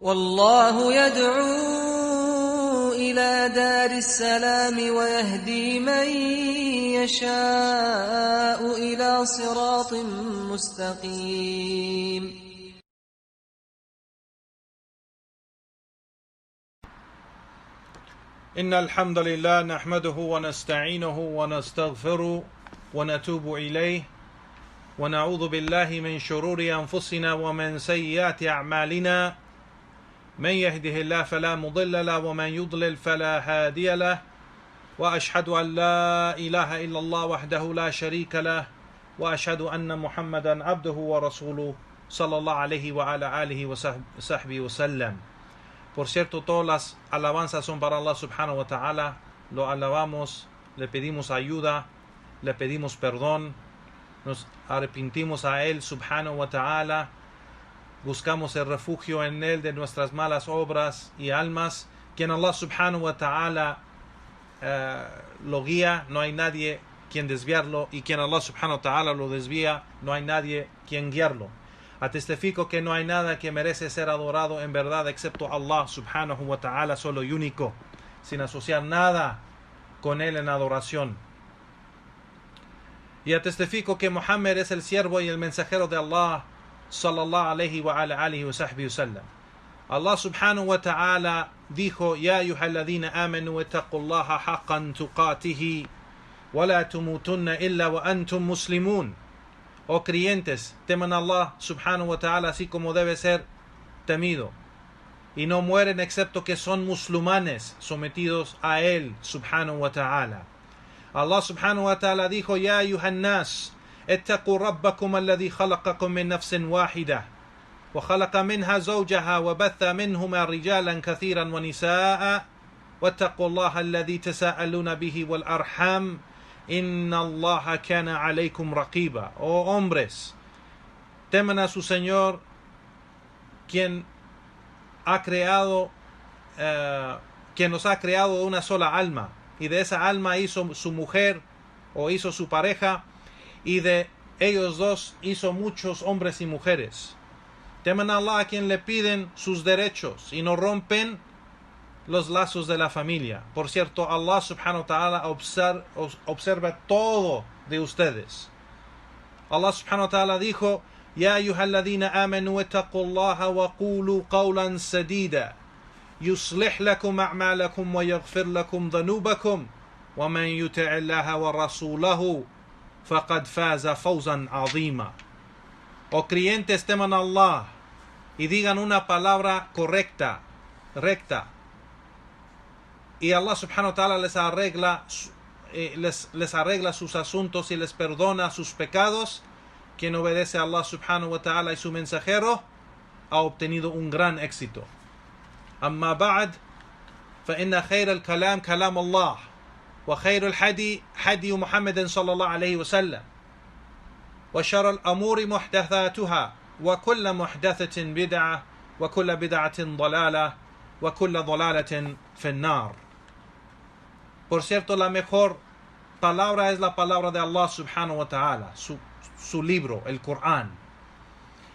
والله يدعو إلى دار السلام ويهدي من يشاء إلى صراط مستقيم. إن الحمد لله نحمده ونستعينه ونستغفره ونتوب إليه ونعوذ بالله من شرور أنفسنا ومن سيئات أعمالنا من يهده الله فلا مضل له ومن يضلل فلا هادي له وأشهد أن لا إله إلا الله وحده لا شريك له وأشهد أن محمدا عبده ورسوله صلى الله عليه وعلى آله وصحبه وسلم. Por cierto, todas las alabanzas son para Allah subhanahu wa ta'ala. Lo alabamos, le pedimos ayuda, le pedimos perdón, nos arrepentimos a Él subhanahu wa ta'ala, buscamos el refugio en Él de nuestras malas obras y almas. Quien Allah subhanahu wa ta'ala lo guía, no hay nadie quien desviarlo, y quien Allah subhanahu wa ta'ala lo desvía, no hay nadie quien guiarlo. Atestifico que no hay nada que merece ser adorado en verdad excepto Allah subhanahu wa ta'ala, solo y único, sin asociar nada con Él en adoración. Y atestifico que Muhammad es el siervo y el mensajero de Allah sallallahu alayhi wa ala alihi wa sahbihi wasallam. Allah subhanahu wa ta'ala dijo: Ya ayyuhalladhina amanu ittaqullaha haqqan tuqatihi wa la tumutunna illa wa antum muslimun. Oh creyentes, teman a Allah subhanahu wa ta'ala así como debe ser temido, y no mueren excepto que son musulmanes sometidos a Él subhanahu wa ta'ala. Allah subhanahu wa ta'ala dijo: Ya ayuhan nas, ittaqu rabbakum alladhi khalaqakum min nafsin wahida wa khalaqa minha zawjaha wa batha minhuma rijalan kathiran wa nisaa wattaqu Allah alladhi tasaaluna bihi wal arham Inna Allah kana alaykum raqiba. Oh hombres, teman a su Señor, quien nos ha creado de una sola alma, y de esa alma hizo su mujer o hizo su pareja, y de ellos dos hizo muchos hombres y mujeres. Teman a Allah, a quien le piden sus derechos y no rompen los lazos de la familia. Por cierto, Allah subhanahu wa ta'ala observa todo de ustedes. Allah subhanahu wa ta'ala dijo: Ya ayyuhalladhina amanu ittaqullaha wa qulu qawlan sadida yuslih lakum a'malakum wa yaghfir lakum dhanubakum wa man yuti'illaha wa rasulahu faqad faza fawzan 'azima. Oh creyentes, teman a Allah y digan una palabra correcta, recta, y Allah subhanahu wa ta'ala les arregla sus asuntos y les perdona sus pecados. Quien obedece a Allah subhanahu wa ta'ala y su mensajero ha obtenido un gran éxito. Amma ba'd, fa inna khayra al-kalam kalam Allah wa khayra al-hadi hadi Muhammadin sallallahu alayhi wa sallam wa shara al-amuri muhdathatuha wa kulla muhdathatin bid'ah wa kulla bid'atin dalalah wa kulla dalalatin fi an-nar. Por cierto, la mejor palabra es la palabra de Allah subhanahu wa ta'ala, su libro, el Corán.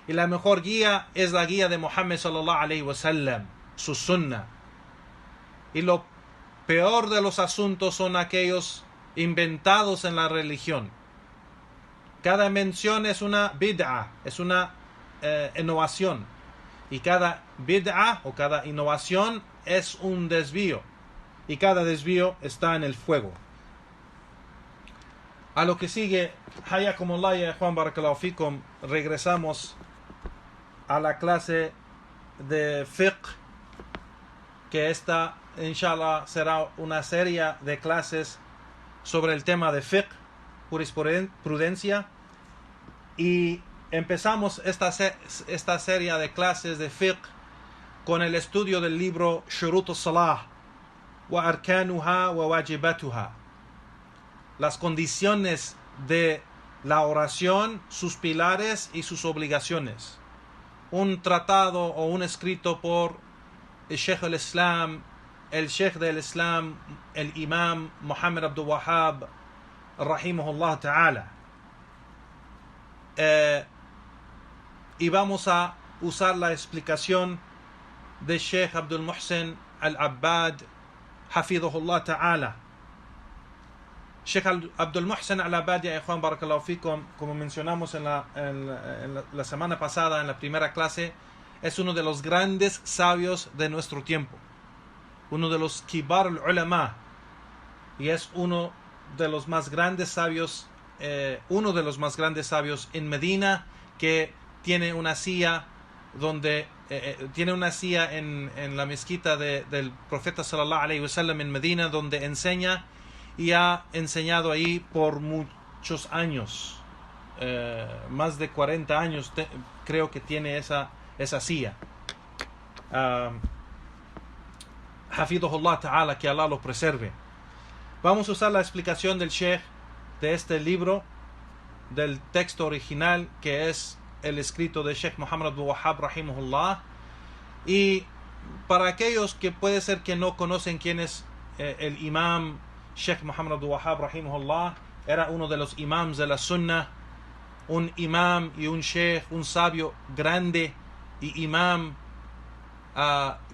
Y la mejor guía es la guía de Muhammad sallallahu alayhi wa sallam, su sunnah. Y lo peor de los asuntos son aquellos inventados en la religión. Cada invención es una bid'ah, es una innovación. Y cada bid'ah o cada innovación es un desvío. Y cada desvío está en el fuego. A lo que sigue, Hayakumullah ya Juan Barakallahu Fikum, regresamos a la clase de fiqh, que esta, inshallah, será una serie de clases sobre el tema de fiqh, jurisprudencia, y empezamos esta serie de clases de fiqh con el estudio del libro Shurut al-Salah wa arkanuha wa wajibatuha, las condiciones de la oración, sus pilares y sus obligaciones. Un tratado o un escrito por el Sheikh del Islam, el Imam Muhammad Abdul Wahhab rahimahullah ta'ala. Y vamos a usar la explicación de Sheikh Abdul Muhsin Al-Abbad, Hafidhahullah Ta'ala. Sheikh Abdul Muhsin Al-Abbad, ya Juan Barakallahu Fikum, como mencionamos en la semana pasada, en la primera clase, es uno de los grandes sabios de nuestro tiempo, uno de los kibar al-ulama, y es uno de los más grandes sabios en Medina, que tiene una silla en la mezquita del profeta sallallahu alaihi wasallam en Medina, donde enseña y ha enseñado ahí por muchos años, más de 40 años creo que tiene esa silla. Hafidhahullah Ta'ala, que Allah lo preserve. Vamos a usar la explicación del Sheikh de este libro, del texto original, que es el escrito de Sheikh Muhammad Abdul Wahhab Rahimahullah. Y para aquellos que puede ser que no conocen quién es el imam Sheikh Muhammad Abdul Wahhab Rahimahullah, era uno de los imams de la Sunnah, un imam y un sheikh, un sabio grande y imam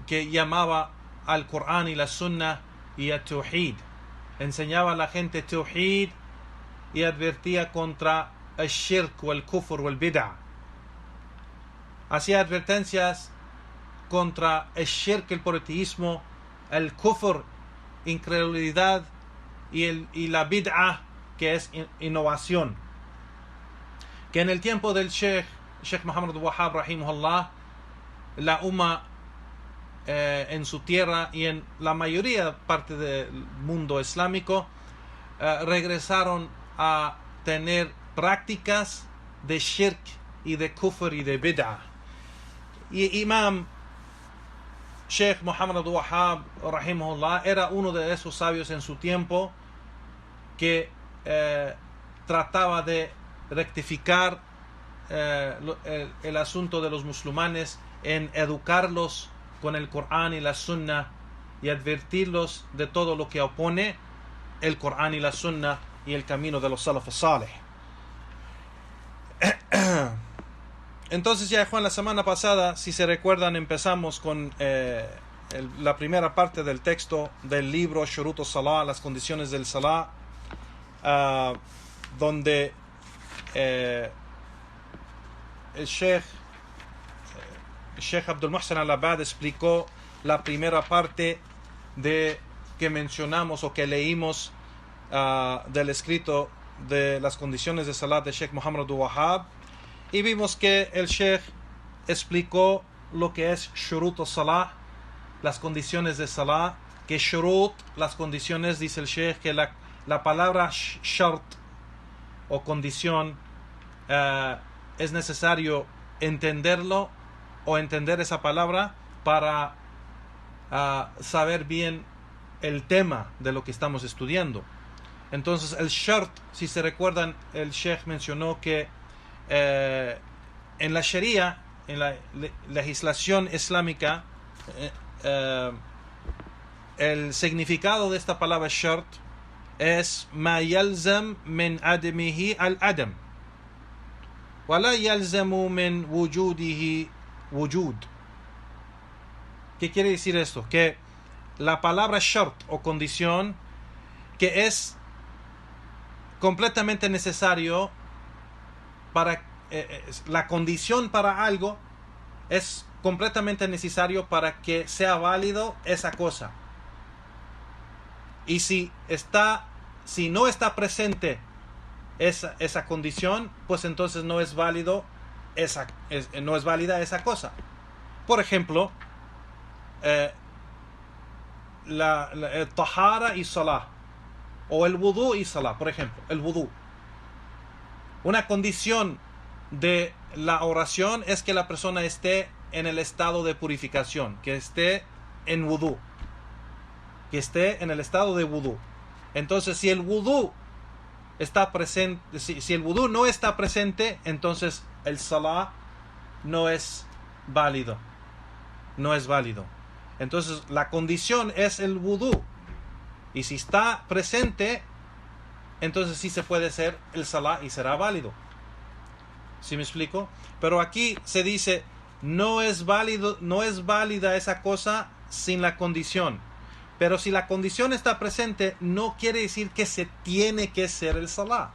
que llamaba al Corán y la Sunnah y a Tawhid. Enseñaba a la gente Tawhid y advertía contra el shirk o el kufr o el bid'ah. Hacía advertencias contra el shirk, el politeísmo, el kufr, incredulidad, y la bid'ah, que es innovación. Que en el tiempo del Sheikh Muhammad Abdul Wahhab Rahimahullah, la umma en su tierra y en la mayoría parte del mundo islámico regresaron a tener prácticas de shirk y de kufr y de bid'ah. Y Imam Sheikh Muhammad Abdul Wahhab Rahimahullah era uno de esos sabios en su tiempo que trataba de rectificar el asunto de los musulmanes, en educarlos con el Corán y la Sunnah y advertirlos de todo lo que opone el Corán y la Sunnah y el camino de los Salaf Salih. Entonces, ya Juan, la semana pasada, si se recuerdan, empezamos con la primera parte del texto del libro Shurut al-Salah, las condiciones del Salah, donde el Sheikh Abdul Muhsin Al-Abbad explicó la primera parte de que mencionamos o que leímos del escrito de las condiciones de Salat de Sheikh Muhammad Abdul Wahhab, y vimos que el Sheikh explicó lo que es Shurut al-Salah, las condiciones de Salah, que Shurut, las condiciones, dice el Sheikh, que la palabra shart o condición es necesario entenderlo o entender esa palabra para saber bien el tema de lo que estamos estudiando. Entonces el shart, si se recuerdan, el Sheikh mencionó que en la Sharia, en la legislación islámica, el significado de esta palabra shart es ma yalzam min adamihi al adam wa la yalzamu min wujudihi wujud. ¿Qué quiere decir esto? Que la palabra shart o condición, que es completamente necesario para la condición para algo, es completamente necesario para que sea válido esa cosa. Y si no está presente esa condición, pues entonces no es válida esa cosa. Por ejemplo, el tahara y salah, o el wudu y salah. Por ejemplo, el wudu, una condición de la oración es que la persona esté en el estado de purificación, que esté en wudu, que esté en el estado de wudu. Entonces, si el wudu está presente, si el wudu no está presente, entonces el salah no es válido. No es válido. Entonces, la condición es el wudu. Y si está presente, entonces sí se puede hacer el salah y será válido. ¿Sí me explico? Pero aquí se dice no es válida esa cosa sin la condición. Pero si la condición está presente, no quiere decir que se tiene que hacer el salah.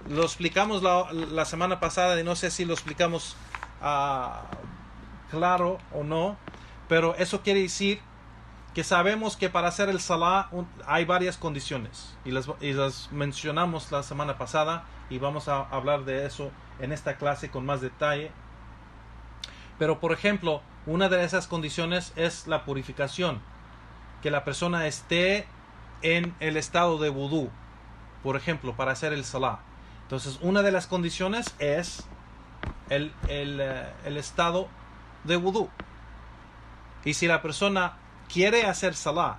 Lo explicamos la semana pasada y no sé si lo explicamos claro o no, pero eso quiere decir que sabemos que para hacer el salah hay varias condiciones y las mencionamos la semana pasada y vamos a hablar de eso en esta clase con más detalle. Pero por ejemplo, una de esas condiciones es la purificación, que la persona esté en el estado de vudú, por ejemplo, para hacer el salah. Entonces, una de las condiciones es el estado de vudú. Y si la persona quiere hacer salah,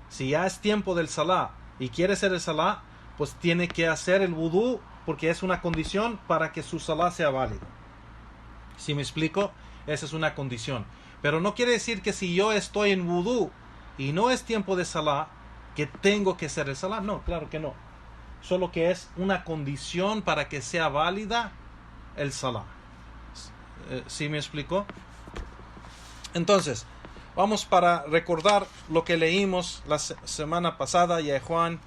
si ya es tiempo del salah y quiere hacer el salah, pues tiene que hacer el vudú porque es una condición para que su salah sea válido. ¿Sí me explico? Esa es una condición. Pero no quiere decir que si yo estoy en vudú y no es tiempo de salah, que tengo que hacer el salah. No, claro que no. Solo que es una condición para que sea válida el salah. ¿Sí me explico? Entonces, vamos para recordar lo que leímos la semana pasada, ya Juan.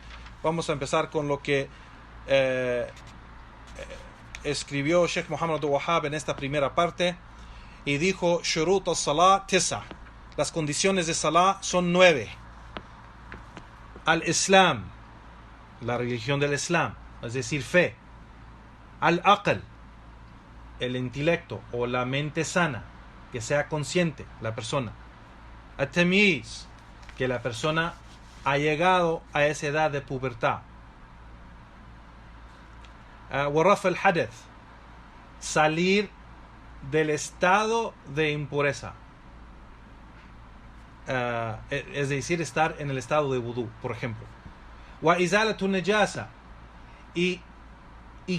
Vamos a empezar con lo que escribió Sheikh Muhammad Abdul Wahhab en esta primera parte. Y dijo, shurut al-salah tisa. Las condiciones de salah son 9. Al-Islam, la religión del Islam, es decir, fe. Al-Aql, el intelecto o la mente sana, que sea consciente la persona. Al-Tamyiz, que la persona ha llegado a esa edad de pubertad. Warraf al-Hadath, salir del estado de impureza, es decir, estar en el estado de vudú, por ejemplo. Wa izalatu najasa, y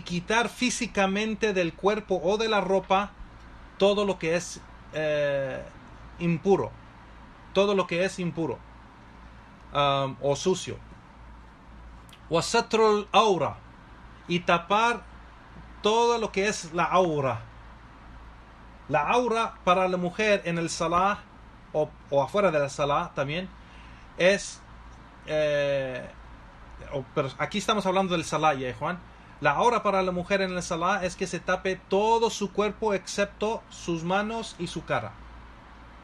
quitar físicamente del cuerpo o de la ropa todo lo que es impuro, todo lo que es impuro o sucio. Wa satrul aura, y tapar todo lo que es la aura. La aura para la mujer en el salah o afuera de la salah también es pero aquí estamos hablando del salah, ya Juan. La aura para la mujer en el salah es que se tape todo su cuerpo excepto sus manos y su cara,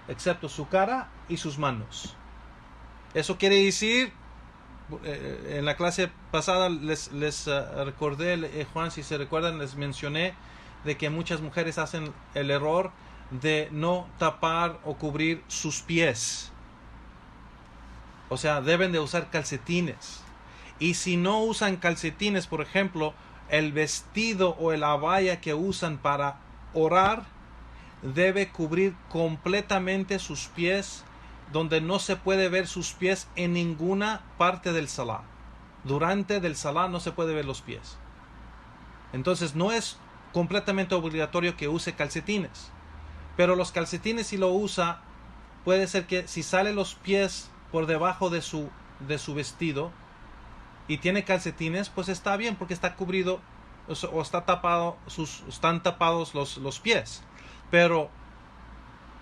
excepto su cara y sus manos. Eso quiere decir, en la clase pasada les recordé, Juan, si se recuerdan, les mencioné de que muchas mujeres hacen el error de no tapar o cubrir sus pies. O sea, deben de usar calcetines. Y si no usan calcetines, por ejemplo, el vestido o el abaya que usan para orar debe cubrir completamente sus pies, donde no se puede ver sus pies en ninguna parte del salah. Durante del salah no se puede ver los pies. Entonces no es completamente obligatorio que use calcetines, pero los calcetines, si lo usa, puede ser que si sale los pies por debajo de su vestido y tiene calcetines, pues está bien porque está cubrido o está tapado, están tapados los pies. Pero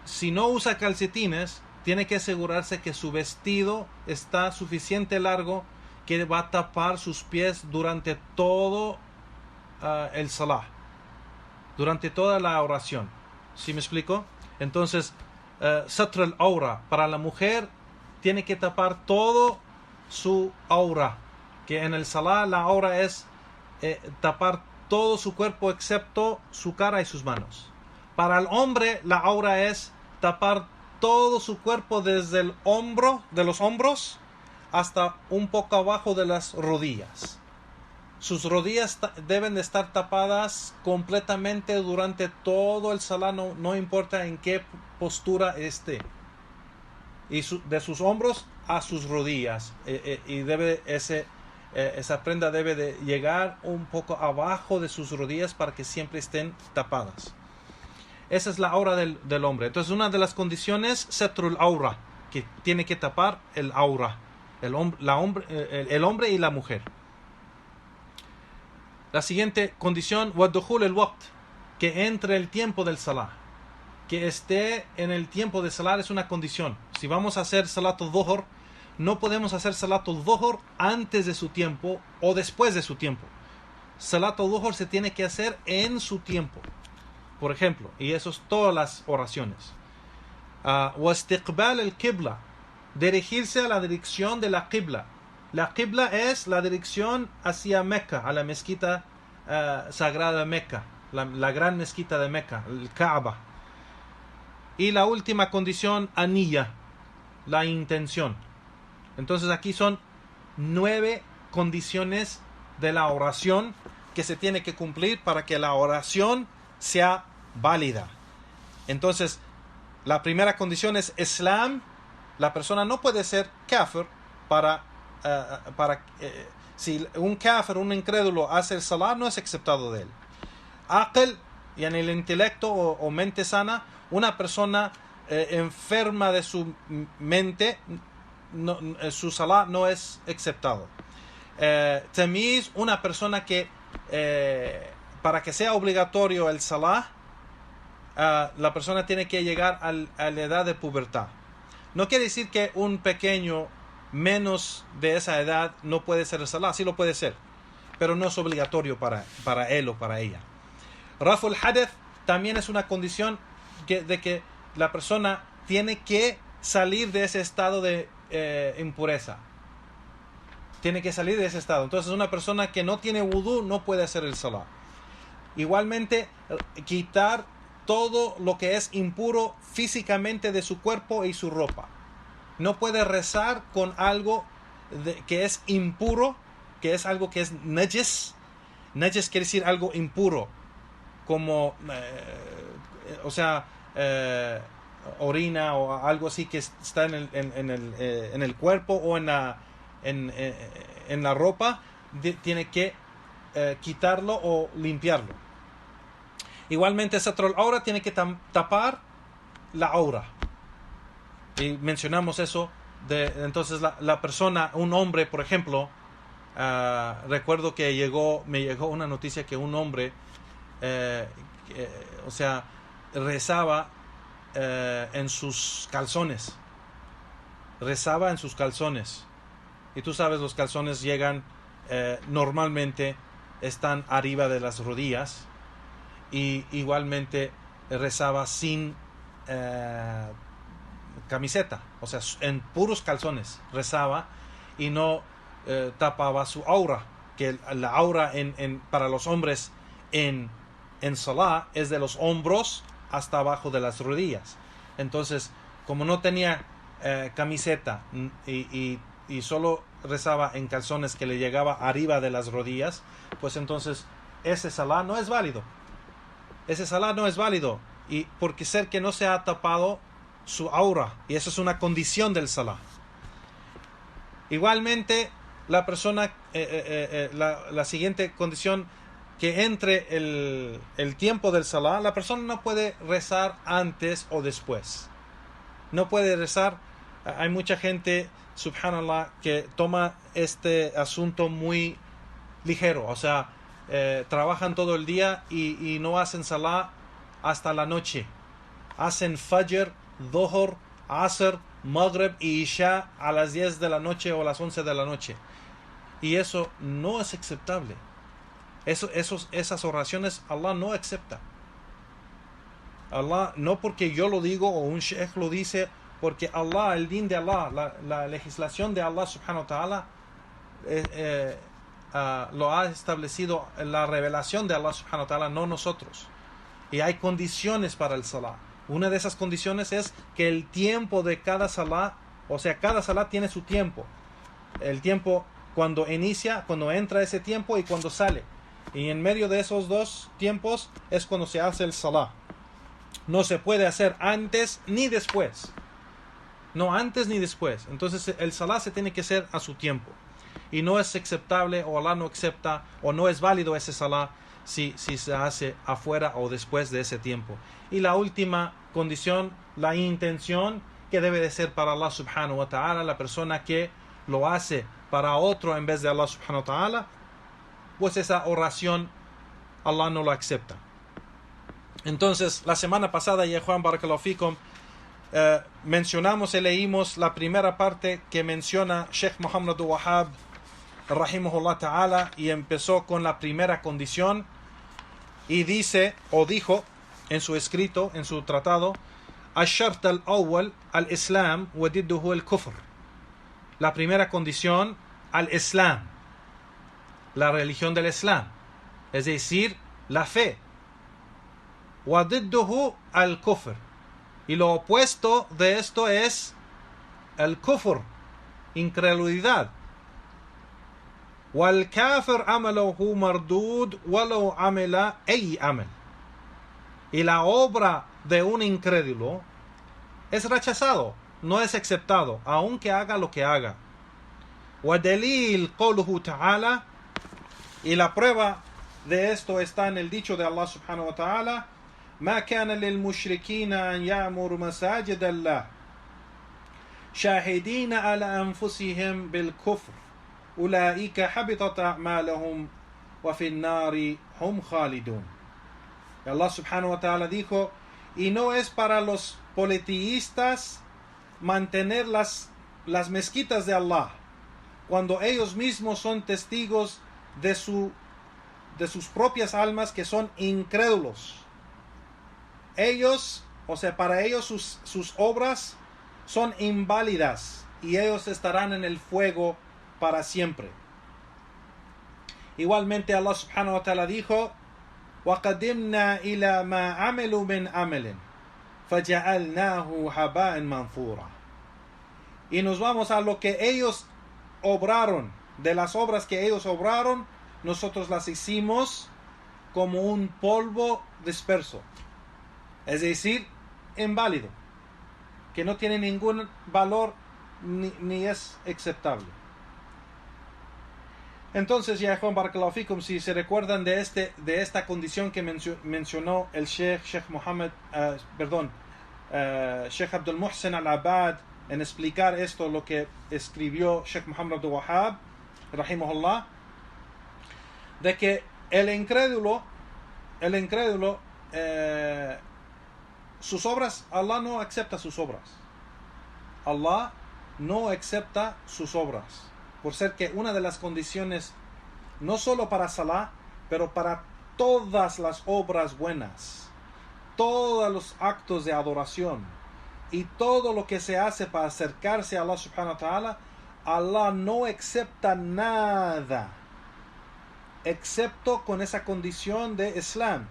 si no usa calcetines, tiene que asegurarse que su vestido está suficiente largo que va a tapar sus pies durante todo el salah, durante toda la oración. ¿Sí me explico? Entonces, satr al-aura, para la mujer tiene que tapar todo su aura, que en el salah la aura es tapar todo su cuerpo excepto su cara y sus manos. Para el hombre la aura es tapar todo su cuerpo desde el hombro, de los hombros hasta un poco abajo de las rodillas. Sus rodillas deben de estar tapadas completamente durante todo el salah, no importa en qué postura esté. Y de sus hombros a sus rodillas. Y esa prenda debe de llegar un poco abajo de sus rodillas para que siempre estén tapadas. Esa es la aura del hombre. Entonces, una de las condiciones, satrul aura, que tiene que tapar el aura, el hombre y la mujer. La siguiente condición, wadukhul el waqt, que entre el tiempo del salah. Que esté en el tiempo de salah es una condición. Si vamos a hacer salatul dhuhr, no podemos hacer salatul dhuhr antes de su tiempo o después de su tiempo. Salatul dhuhr se tiene que hacer en su tiempo. Por ejemplo, y eso es todas las oraciones. Wastiqbal al-qibla, dirigirse a la dirección de la qibla. La qibla es la dirección hacia Mecca, a la mezquita sagrada de Mecca, la gran mezquita de Mecca, el Kaaba. Y la última condición, aniyya, la intención. Entonces aquí son 9 condiciones de la oración que se tiene que cumplir para que la oración sea válida. Entonces, la primera condición es Islam. La persona no puede ser kafir si un kafir, un incrédulo hace el salah, no es aceptado de él. Aql, y en el intelecto o mente sana, una persona enferma de su mente, su salah no es aceptado. Tamiz, una persona que para que sea obligatorio el salah, la persona tiene que llegar a la edad de pubertad. No quiere decir que un pequeño menos de esa edad no puede ser el salah, sí lo puede ser, pero no es obligatorio para él o para ella. Raful Hadith también es una condición de que la persona tiene que salir de ese estado de impureza. Tiene que salir de ese estado. Entonces una persona que no tiene wudú no puede hacer el salah. Igualmente, quitar todo lo que es impuro físicamente de su cuerpo y su ropa. No puede rezar con algo que es impuro, que es algo que es najis. Najis quiere decir algo impuro, como orina o algo así que está en el cuerpo o en la ropa. Tiene que quitarlo o limpiarlo. Igualmente, satrul aura tiene que tapar la aura. Y mencionamos eso. Entonces la persona, un hombre, por ejemplo, recuerdo que me llegó una noticia que un hombre, rezaba en sus calzones. Rezaba en sus calzones. Y tú sabes, los calzones llegan, normalmente están arriba de las rodillas. Y igualmente rezaba sin camiseta, o sea, en puros calzones rezaba y no tapaba su aura, que la aura para los hombres en salah es de los hombros hasta abajo de las rodillas. Entonces, como no tenía camiseta y solo rezaba en calzones que le llegaba arriba de las rodillas, pues entonces ese salah no es válido. Ese salah no es válido, y porque ser que no se ha tapado su aura, y eso es una condición del salah. Igualmente, la persona, la siguiente condición, que entre el tiempo del salah, la persona no puede rezar antes o después. No puede rezar. Hay mucha gente, subhanallah, que toma este asunto muy ligero, o sea, trabajan todo el día y no hacen salah hasta la noche. Hacen fajr, dhuhr, asr, maghrib y isha a las 10 de la noche o a las 11 de la noche. Y eso no es aceptable. Esas oraciones Allah no acepta. Allah, no porque yo lo digo o un sheikh lo dice, porque Allah, el din de Allah, la legislación de Allah subhanahu wa ta'ala, lo ha establecido la revelación de Allah subhanahu wa ta'ala, no nosotros. Y hay condiciones para el salah. Una de esas condiciones es que el tiempo de cada salah, o sea, cada salah tiene su tiempo. El tiempo cuando inicia, cuando entra ese tiempo y cuando sale. Y en medio de esos dos tiempos es cuando se hace el salah. No se puede hacer antes ni después. No antes ni después. Entonces el salah se tiene que hacer a su tiempo. Y no es aceptable, o Allah no acepta, o no es válido ese salah si se hace afuera o después de ese tiempo. Y la última condición, la intención, que debe de ser para Allah subhanahu wa ta'ala. La persona que lo hace para otro en vez de Allah subhanahu wa ta'ala, pues esa oración Allah no la acepta. Entonces, la semana pasada, ya Juan Barakallahu Fikum, mencionamos y leímos la primera parte que menciona Sheikh Muhammad Abdul Wahhab rahimahullah ta'ala, y empezó con la primera condición y dice o dijo en su escrito, en su tratado: الشرط الأول الإسلام وضده الكفر. La primera condición, al-Islam, la religión del Islam, es decir, la fe. وضده الكفر, y lo opuesto de esto es el kufr, incredulidad. والكافر عمله مردود ولو عمل أي عمل. Y la obra de un incrédulo es rechazado, no es aceptado, aunque haga lo que haga. وَدَلِيلْ قَوْلُهُ تَعَالَى, y la prueba de esto está en el dicho de Allah subhanahu wa ta'ala: مَا كَانَ لِلْمُشْرِكِينَ أَنْ يَعْمُرُوا مَسَاجِدَ اللَّهِ شَاهِدِينَ عَلَى أَنفُسِهِمْ بِالْكُفْرِ أُولَئِكَ حَبِطَتْ أَعْمَالُهُمْ وَفِي النَّارِ هُمْ خَالِدُونَ. Allah subhanahu wa ta'ala dijo: y no es para los politeístas mantener las mezquitas de Allah cuando ellos mismos son testigos de sus propias almas que son incrédulos. Ellos, o sea, para ellos sus obras son inválidas y ellos estarán en el fuego para siempre. Igualmente Allah subhanahu wa ta'ala dijo: وَقَدِمْنَا إِلَى مَا عَمِلُوا مِنْ عَمَلٍ فَجَعَلْنَاهُ هَبَاءً مَنْثُورًا. Y nos vamos a lo que ellos obraron, de las obras que ellos obraron, nosotros las hicimos como un polvo disperso, es decir, inválido, que no tiene ningún valor ni es aceptable. Entonces, ya Juan Barakallahu Fikum, si se recuerdan de esta condición que mencionó el Sheikh Abdul Muhsin al-Abad en explicar esto, lo que escribió Sheikh Muhammad Abdul Wahhab rahimahullah, de que el incrédulo sus obras, Allah no acepta sus obras. Allah no acepta sus obras, por ser que una de las condiciones, no solo para Salah, pero para todas las obras buenas, todos los actos de adoración y todo lo que se hace para acercarse a Allah subhanahu wa ta'ala, Allah no acepta nada excepto con esa condición de Islam.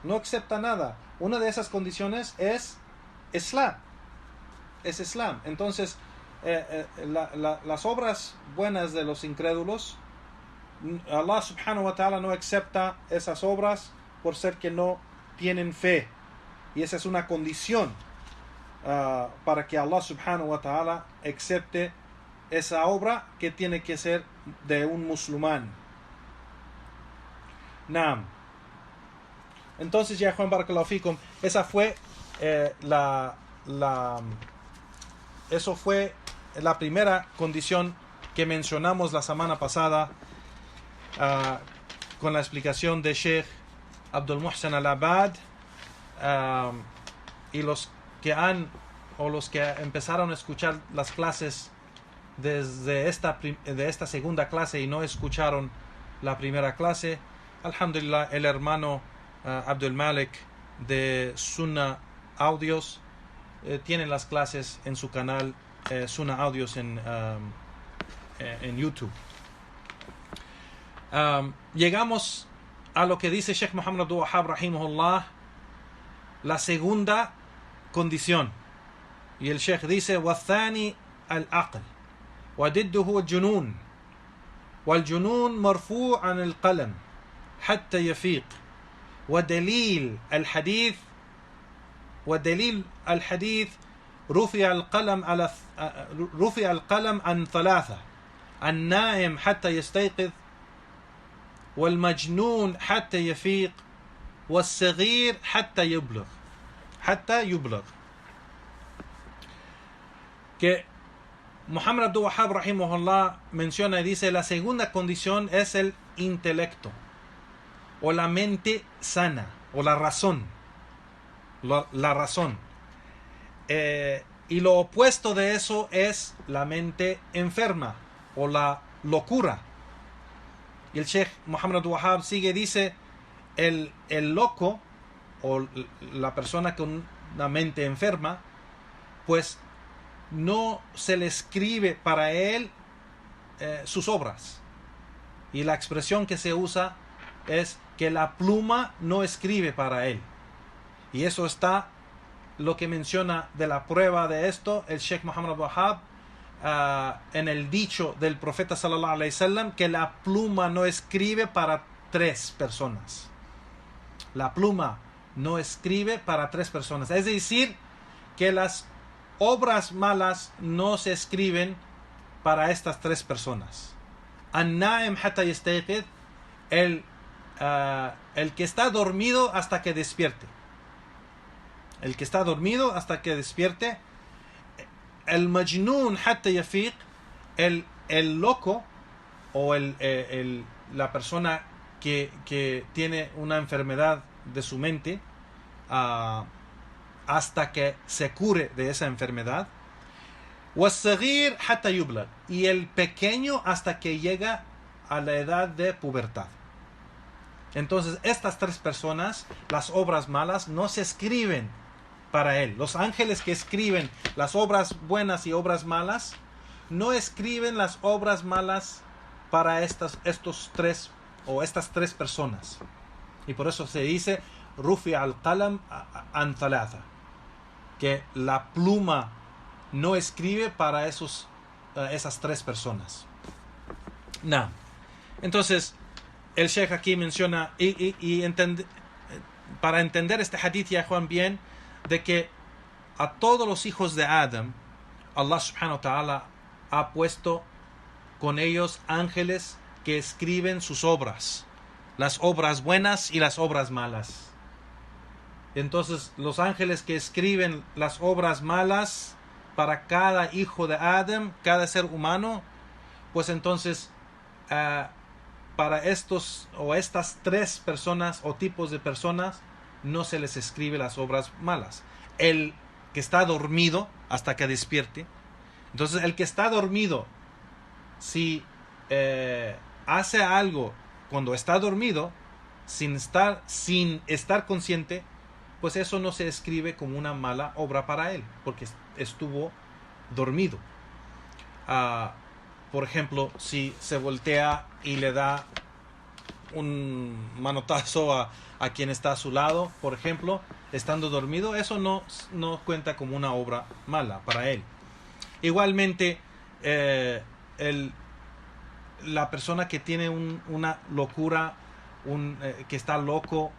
No acepta nada. Una de esas condiciones es Islam. Es Islam. Entonces, las obras buenas de los incrédulos, Allah subhanahu wa ta'ala no acepta esas obras por ser que no tienen fe, y esa es una condición para que Allah subhanahu wa ta'ala acepte esa obra, que tiene que ser de un musulmán. Naam. Entonces, ya Juan Barakallahu Fikum, esa fue eso fue la primera condición que mencionamos la semana pasada, con la explicación de Sheikh Abdul Muhsin al-Abad, y los que empezaron a escuchar las clases desde esta segunda clase y no escucharon la primera clase, alhamdulillah, el hermano Abdul Malik de Sunnah Audios tiene las clases en su canal Sunnah Audios en YouTube. Llegamos a lo que dice Sheikh Muhammad Abdul Wahhab rahimahullah, la segunda condición, y el Sheikh dice: وَالثَّانِي الْعَقْلِ وَضِدُّهُ الجُنُونِ وَالْجُنُونِ مَرْفُوعٌ عَنِ الْقَلَمِ حَتَّى يَفِيقَ ودليل الحديث رفع القلم عن ثلاثة: النائم حتى يستيقظ، والمجنون حتى يفيق، والصغير حتى يبلغ. Que Muhammad Abdul Wahhab rahimahullah menciona y dice: la segunda condición es el intelecto o la mente sana, o la razón. La razón. Y lo opuesto de eso es la mente enferma o la locura. Y el Sheikh Muhammad Abdul Wahhab dice, el loco o la persona con una mente enferma, pues no se le escribe para él sus obras. Y la expresión que se usa es que la pluma no escribe para él. Y eso está lo que menciona de la prueba de esto el Sheikh Muhammad Abdul Wahhab en el dicho del profeta sallallahu alaihi wasallam, que la pluma no escribe para 3 personas. La pluma no escribe para 3 personas. Es decir, que las obras malas no se escriben para estas 3 personas. An-na'im hatta yastayqid, el que está dormido hasta que despierte. El que está dormido hasta que despierte. El majnun hatta yafiq, el loco o la persona que tiene una enfermedad de su mente hasta que se cure de esa enfermedad. Was-saghir hatta yublagh, y el pequeño hasta que llega a la edad de pubertad. Entonces estas 3 personas, las obras malas no se escriben para él. Los ángeles que escriben las obras buenas y obras malas no escriben las obras malas para estos 3 o estas 3 personas. Y por eso se dice rufi al-qalam an thalatha, que la pluma no escribe para esas 3 personas. No. Entonces el Sheikh aquí menciona para entender este hadith, ya Juan, bien, de que a todos los hijos de Adam Allah subhanahu wa ta'ala ha puesto con ellos ángeles que escriben sus obras, las obras buenas y las obras malas. Entonces los ángeles que escriben las obras malas para cada hijo de Adam, cada ser humano, pues entonces para estos o estas 3 personas o tipos de personas no se les escribe las obras malas. El que está dormido hasta que despierte. Entonces el que está dormido, si hace algo cuando está dormido, sin estar consciente, pues eso no se escribe como una mala obra para él, porque estuvo dormido. Por ejemplo, si se voltea y le da un manotazo a quien está a su lado, por ejemplo, estando dormido, eso no cuenta como una obra mala para él. Igualmente, la persona que tiene una locura, que está loco,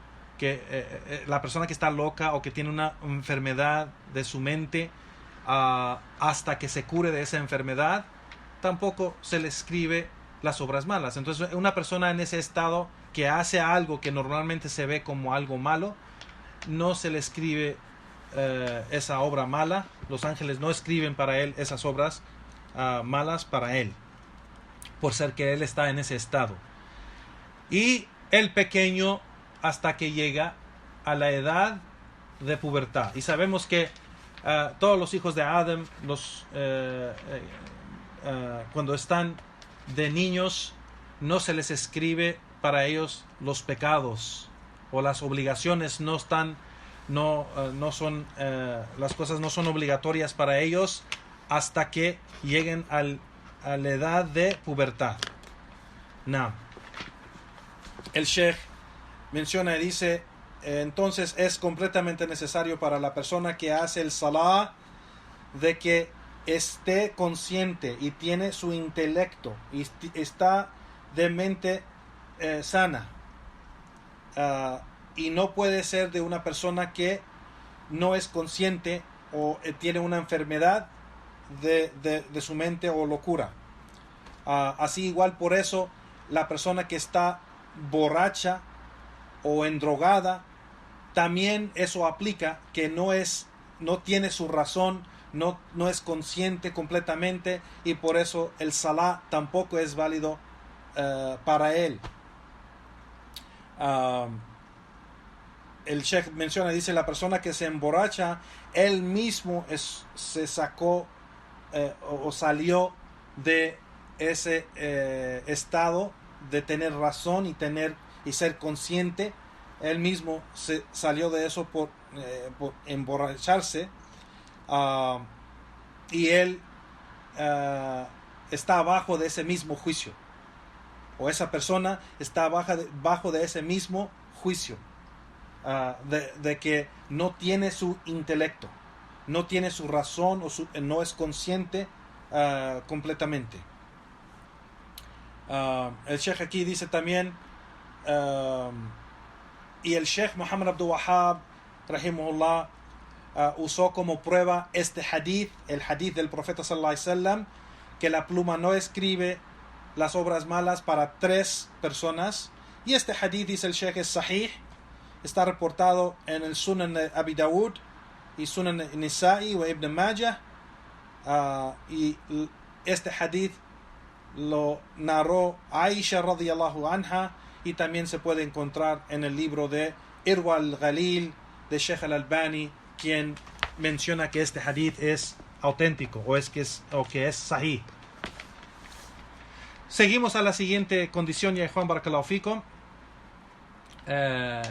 la persona que está loca o que tiene una enfermedad de su mente, hasta que se cure de esa enfermedad, tampoco se le escribe las obras malas. Entonces una persona en ese estado que hace algo que normalmente se ve como algo malo, no se le escribe esa obra mala. Los ángeles no escriben para él esas obras malas para él, por ser que él está en ese estado. Y el pequeño hasta que llega a la edad de pubertad. Y sabemos que todos los hijos de Adam, cuando están de niños, no se les escribe para ellos los pecados o las obligaciones, las cosas no son obligatorias para ellos hasta que lleguen a la edad de pubertad. No. El Sheikh menciona y dice, entonces es completamente necesario para la persona que hace el salah de que esté consciente y tiene su intelecto y está de mente sana, y no puede ser de una persona que no es consciente o tiene una enfermedad de su mente o locura. Así igual, por eso la persona que está borracha o endrogada, también eso aplica, que no tiene su razón, no es consciente completamente, y por eso el salah tampoco es válido para él. el Sheikh menciona, dice, la persona que se emborracha, él mismo se sacó o salió de ese estado de tener razón y ser consciente. Él mismo se salió de eso por emborracharse, y él está abajo de ese mismo juicio, o esa persona está bajo de ese mismo juicio, de que no tiene su intelecto, no tiene su razón, no es consciente completamente. El Sheikh aquí dice también, y el Sheikh Muhammad Abdul Wahhab rahimahullah usó como prueba este hadith, el hadith del profeta sallallahu alaihi wasallam, que la pluma no escribe las obras malas para 3 personas, y este hadith, dice el Sheikh, es sahih, está reportado en el Sunan de Abi Dawud y Sunan Nisa'i o Ibn Majah, y este hadith lo narró Aisha radiyallahu anha, y también se puede encontrar en el libro de Irwa al-Ghalil de Sheikh al-Albani, quien menciona que este hadith es auténtico que es sahih. Seguimos a la siguiente condición, ya Juan barakallahu fikum. El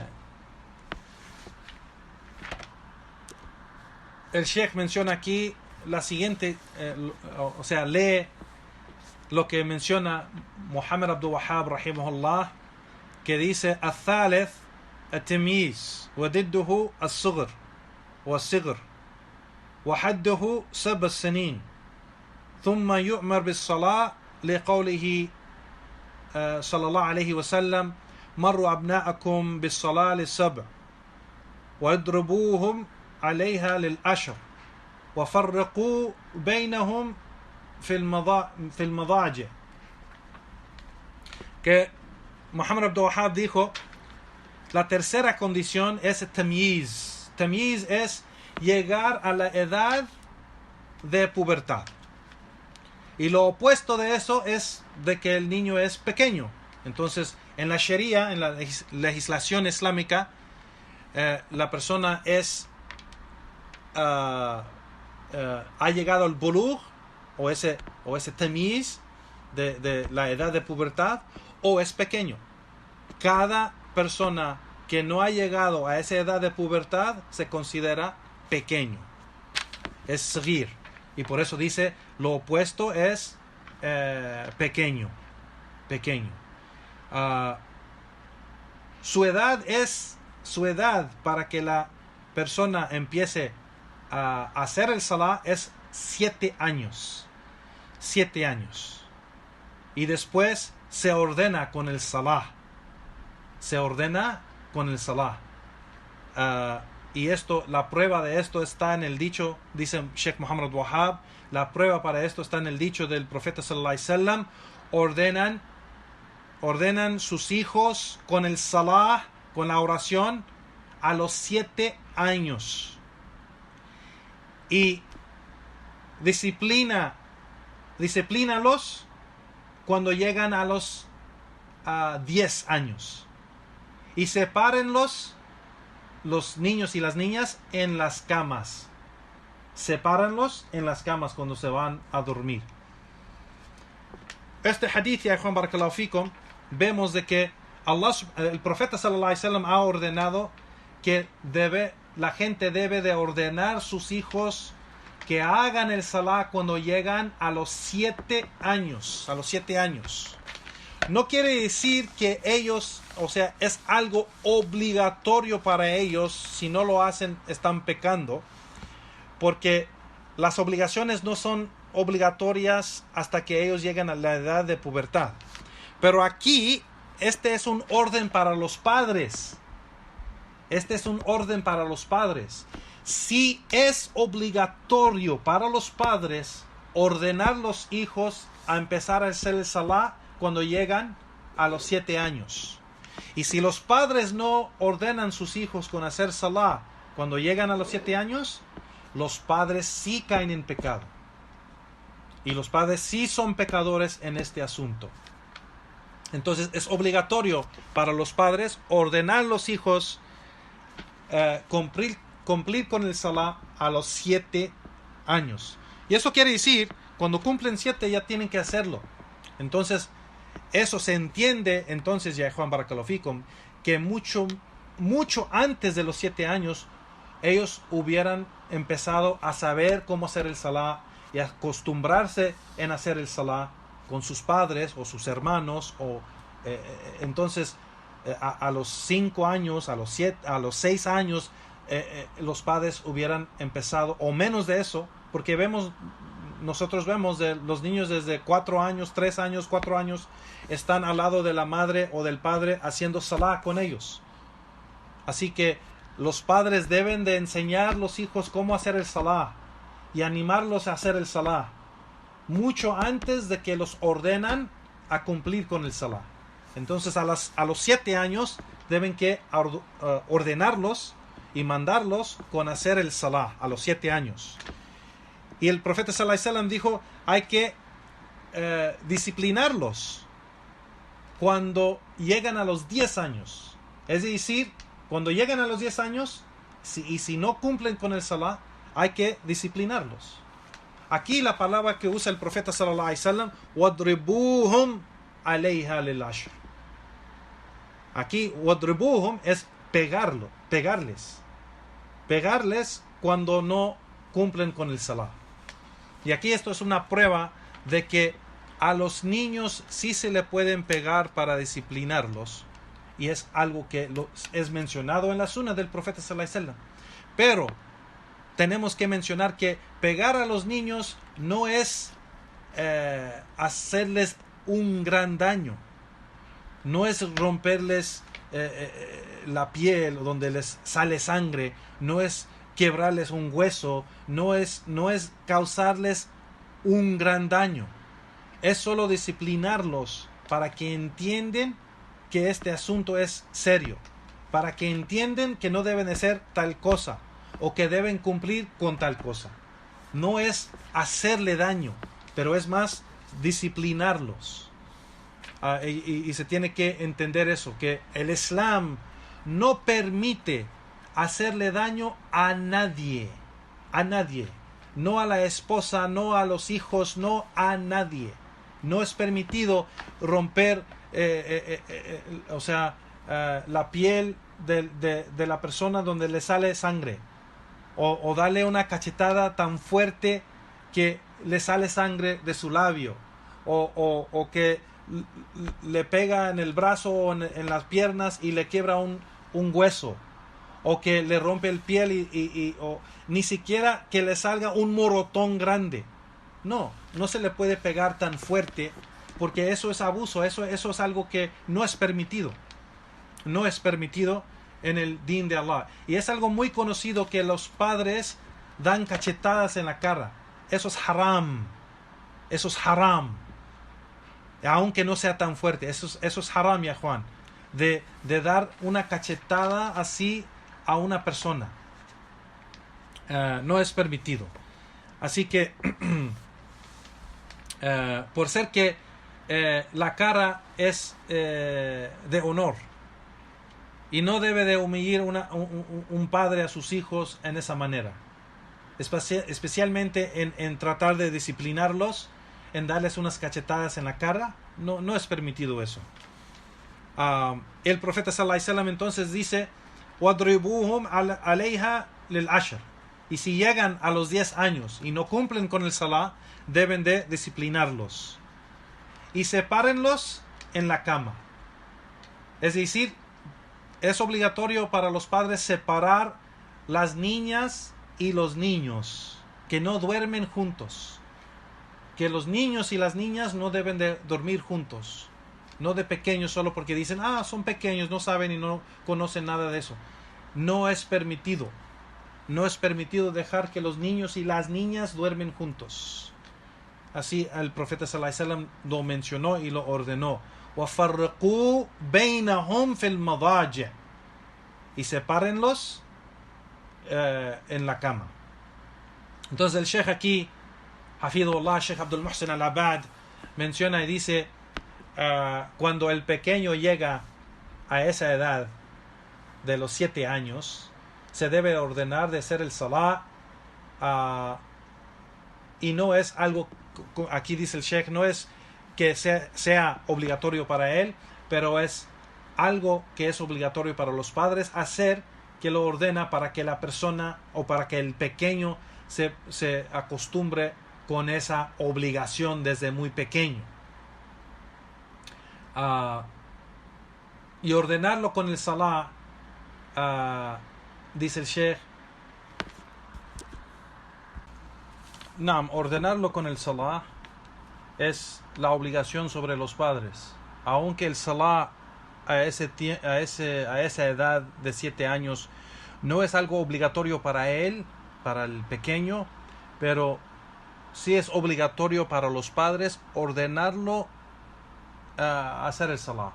Sheikh menciona aquí la siguiente, lee lo que menciona Muhammad Abdul Wahhab rahimahullah, que dice: الثالث التمييز وضده الصغر والصغر وحده 7 سنين ثم يؤمر بالصلاة لقوله صلى الله عليه وسلم مروا أبناءكم بالصلاة للسبع واضربوهم عليها للعشر وفرقوا بينهم في المضاجع. Que Muhammad Abdul Wahhab dijo, la tercera condición es tamyiz. Tamyiz es llegar a la edad de pubertad. Y lo opuesto de eso es de que el niño es pequeño. Entonces, en la Sharia, en la legislación islámica, la persona ha llegado al bulugh, o ese tamyiz de la edad de pubertad, o es pequeño. Cada persona que no ha llegado a esa edad de pubertad se considera pequeño, es saghir, y por eso dice lo opuesto es pequeño. Su edad para que la persona empiece a hacer el salah es 7 años, y después se ordena con el salah. Y la prueba de esto está en el dicho, dice Sheikh Muhammad Abdul Wahhab, la prueba para esto está en el dicho del profeta sallallahu alaihi wasallam: ordenan sus hijos con el salah, con la oración, a los 7 años. Y disciplínalos cuando llegan a los 10 años. Y sepárenlos, los niños y las niñas, en las camas. Sepárenlos en las camas cuando se van a dormir. Este hadith, ya Juan barakallahu fikum, vemos de que el profeta sallallahu alaihi wasallam ha ordenado que la gente debe de ordenar sus hijos que hagan el salah cuando llegan a los 7 años. No quiere decir que ellos, es algo obligatorio para ellos. Si no lo hacen, están pecando, porque las obligaciones no son obligatorias hasta que ellos lleguen a la edad de pubertad. Pero aquí, este es un orden para los padres. Si es obligatorio para los padres ordenar los hijos a empezar a hacer el salah cuando llegan a los 7 años. Y si los padres no ordenan sus hijos con hacer salah cuando llegan a los 7 años, los padres sí caen en pecado. Y los padres sí son pecadores en este asunto. Entonces es obligatorio para los padres ordenar los hijos cumplir con el salah a los 7 años. Y eso quiere decir, cuando cumplen 7 ya tienen que hacerlo. Entonces, eso se entiende, entonces, ya Juan Barakallahu Fikum, que mucho antes de los 7 años, ellos hubieran empezado a saber cómo hacer el salah y a acostumbrarse en hacer el salah con sus padres o sus hermanos. Entonces, a los 5 años, a los 6 años, los padres hubieran empezado, o menos de eso, porque nosotros vemos de los niños desde 4 años, 3 años, 4 años, están al lado de la madre o del padre haciendo salah con ellos. Así que los padres deben de enseñar a los hijos cómo hacer el salah y animarlos a hacer el salah mucho antes de que los ordenan a cumplir con el salah. Entonces a los 7 años deben que ordenarlos y mandarlos con hacer el salah a los 7 años. Y el profeta sallallahu alaihi wasallam dijo, hay que disciplinarlos cuando llegan a los 10 años. Es decir, cuando llegan a los 10 años, si no cumplen con el salah, hay que disciplinarlos. Aquí la palabra que usa el profeta sallallahu alaihi wasallam, wadribuhum alayha lil ashr. Aquí wadribuhum es pegarles cuando no cumplen con el salah. Y aquí esto es una prueba de que a los niños sí se le pueden pegar para disciplinarlos, y es algo que es mencionado en la sunna del profeta sallallahu alaihi wasallam. Pero tenemos que mencionar que pegar a los niños no es hacerles un gran daño, no es romperles la piel donde les sale sangre, no es quebrarles un hueso, no es causarles un gran daño. Es solo disciplinarlos para que entiendan que este asunto es serio, para que entiendan que no deben hacer tal cosa o que deben cumplir con tal cosa. No es hacerle daño, pero es más disciplinarlos. Y se tiene que entender eso, que el Islam no permite hacerle daño a nadie, no a la esposa, no a los hijos, no a nadie. No es permitido romper la piel de la persona donde le sale sangre, o darle una cachetada tan fuerte que le sale sangre de su labio, o que le pega en el brazo o en las piernas y le quiebra un hueso, o que le rompe el piel o ni siquiera que le salga un morotón grande. No se le puede pegar tan fuerte, porque eso es abuso, eso es algo que no es permitido. No es permitido en el din de Allah. Y es algo muy conocido que los padres dan cachetadas en la cara. Eso es haram. Aunque no sea tan fuerte. Eso es haram, ya Juan. De dar una cachetada así a una persona. No es permitido. Así que por ser que la cara es de honor, y no debe de humillar un padre a sus hijos en esa manera, especialmente en tratar de disciplinarlos, en darles unas cachetadas en la cara. No es permitido eso. El profeta sallallahu alaihi wasallam entonces dice, wadribuhum alayha lil ashr. Y si llegan a los 10 años y no cumplen con el salah, deben de disciplinarlos y sepárenlos en la cama. Es decir, es obligatorio para los padres separar las niñas y los niños, que no duermen juntos, que los niños y las niñas no deben de dormir juntos, no de pequeños, solo porque dicen, son pequeños, no saben y no conocen nada de eso. No es permitido dejar que los niños y las niñas duermen juntos. Así el profeta sallallahu alaihi wasallam lo mencionó y lo ordenó. وَفَرِّقُوا بَيْنَهُمْ فِي الْمَضَاجِعِ. Y sepárenlos en la cama. Entonces el Sheikh aquí, Hafidhullah, Sheikh Abdul Muhsin al-Abad, menciona y dice, cuando el pequeño llega a esa edad de los 7 años, se debe ordenar de hacer el salah, y no es algo, aquí dice el Sheikh, no es que sea obligatorio para él, pero es algo que es obligatorio para los padres hacer, que lo ordena para que la persona o para que el pequeño se acostumbre con esa obligación desde muy pequeño. Y ordenarlo con el salah, dice el Sheikh, ordenarlo con el salah es la obligación sobre los padres, aunque el salah a esa edad de 7 años no es algo obligatorio para él, para el pequeño, pero sí es obligatorio para los padres ordenarlo a hacer el salah.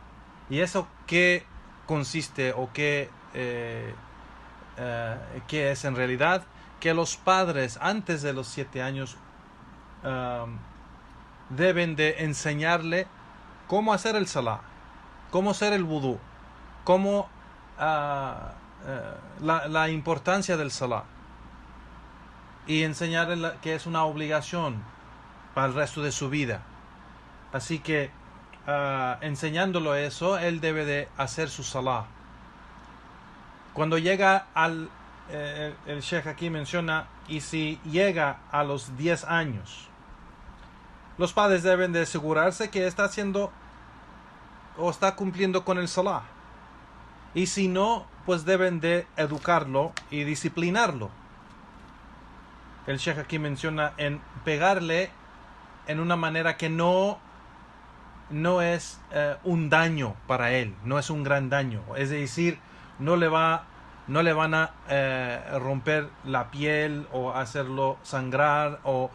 ¿Y eso qué consiste o qué es en realidad? Que los padres antes de los 7 años deben de enseñarle cómo hacer el salah, cómo hacer el wudú, cómo la importancia del salah, y enseñarle que es una obligación para el resto de su vida. Así que enseñándolo eso, él debe de hacer su salah. Cuando llega el Sheikh aquí menciona, y si llega a los 10 años, los padres deben de asegurarse que está haciendo o está cumpliendo con el salah. Y si no, pues deben de educarlo y disciplinarlo. El Sheikh aquí menciona en pegarle en una manera que no es un daño para él, no es un gran daño. Es decir, no le van a romper la piel o hacerlo sangrar o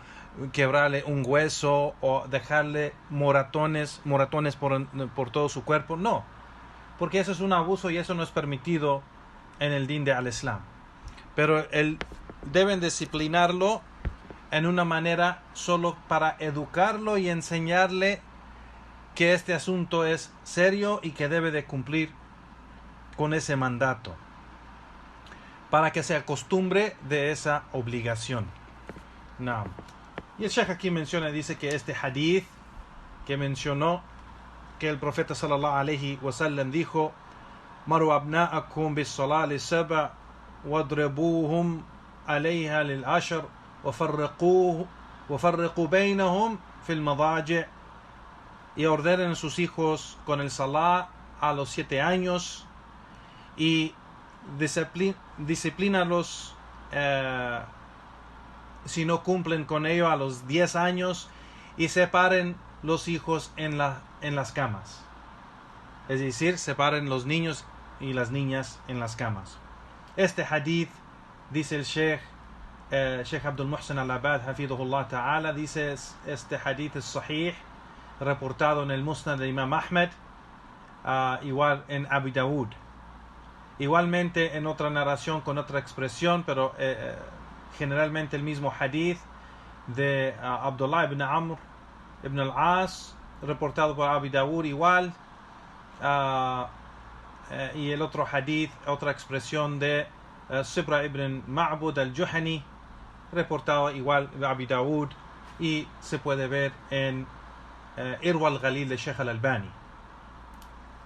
quebrarle un hueso o dejarle moratones por todo su cuerpo. No, porque eso es un abuso y eso no es permitido en el din de al-Islam. Pero deben disciplinarlo en una manera solo para educarlo y enseñarle que este asunto es serio y que debe de cumplir con ese mandato, para que se acostumbre de esa obligación. No. Y el Sheikh aquí menciona, dice que este hadith que mencionó, que el profeta sallallahu alayhi wa sallam dijo: Maru abna'akum bis salah li sab'a wadribuhum alayha lil ashr wa farriqu bainahum fil madaji', y ordenen a sus hijos con el salah a los 7 años y disciplínalos si no cumplen con ello a los 10 años, y separen los hijos en las camas. Es decir, separen los niños y las niñas en las camas. Este hadith, dice el Sheikh Abdul Muhsin al-Abad, hafidhullah ta'ala, dice este hadith es sahih, reportado en el Musnad de Imam Ahmed, igual en Abu Dawud. Igualmente en otra narración con otra expresión, pero generalmente el mismo hadith de Abdullah ibn Amr ibn al-As, reportado por Abu Dawud igual, y el otro hadith, otra expresión de Sibra ibn Ma'bud al-Juhani, reportado igual de Abu Dawud, y se puede ver en Irwa al-Ghalil de Sheikh al-Albani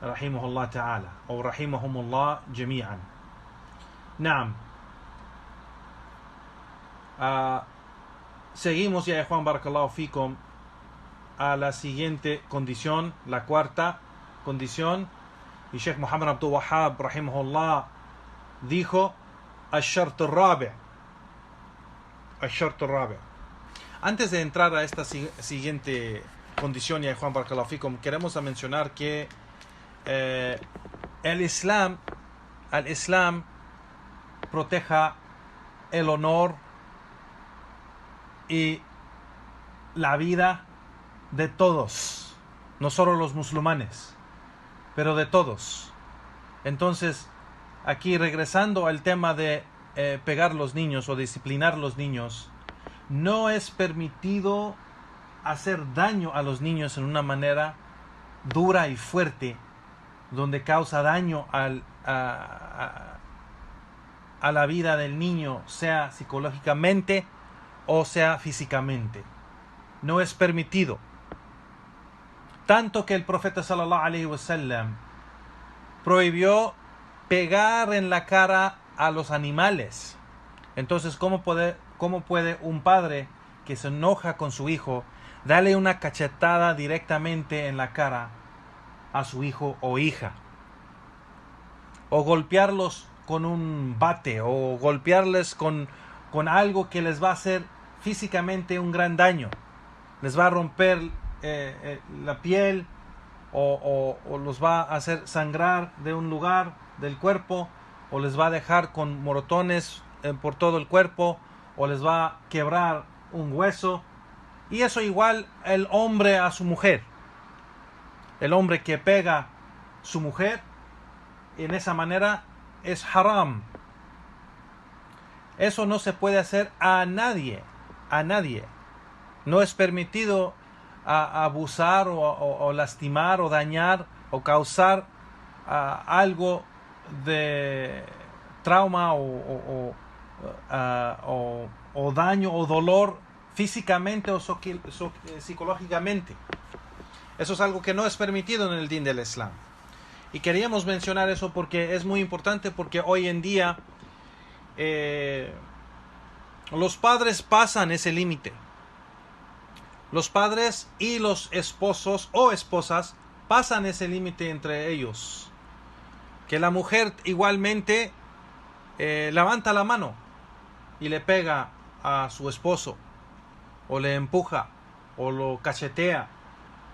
rahimahullah ta'ala, o rahimahumullah jami'an. Naam. Seguimos ya, Juan Barakallahu Fikum, a la siguiente condición, la cuarta condición. Y Sheikh Muhammad Abdul Wahhab rahimahullah dijo: Ash-shart al-rabi'. Ash-shart al-rabi'. Antes de entrar a esta siguiente condición, ya Juan Barakallahu Fikum, queremos mencionar que el Islam proteja el honor y la vida de todos, no solo los musulmanes, pero de todos. Entonces, aquí regresando al tema de pegar los niños o disciplinar los niños, no es permitido hacer daño a los niños en una manera dura y fuerte, donde causa daño a la vida del niño, sea psicológicamente o sea físicamente. No es permitido. Tanto que el profeta sallallahu alaihi wasallam prohibió pegar en la cara a los animales. Entonces, ¿cómo puede un padre que se enoja con su hijo darle una cachetada directamente en la cara a su hijo o hija? O golpearlos con un bate, o golpearles con algo que les va a hacer físicamente un gran daño. Les va a romper la piel, o los va a hacer sangrar de un lugar del cuerpo, o les va a dejar con moretones por todo el cuerpo, o les va a quebrar un hueso. Y eso igual el hombre a su mujer. El hombre que pega a su mujer en esa manera es haram. Eso no se puede hacer a nadie. A nadie. No es permitido abusar o lastimar o dañar o causar algo de trauma o daño o dolor físicamente o psicológicamente. Eso es algo que no es permitido en el Din del Islam. Y queríamos mencionar eso porque es muy importante, porque hoy en día los padres pasan ese límite. Los padres y los esposos o esposas pasan ese límite entre ellos. Que la mujer igualmente levanta la mano y le pega a su esposo, o le empuja, o lo cachetea,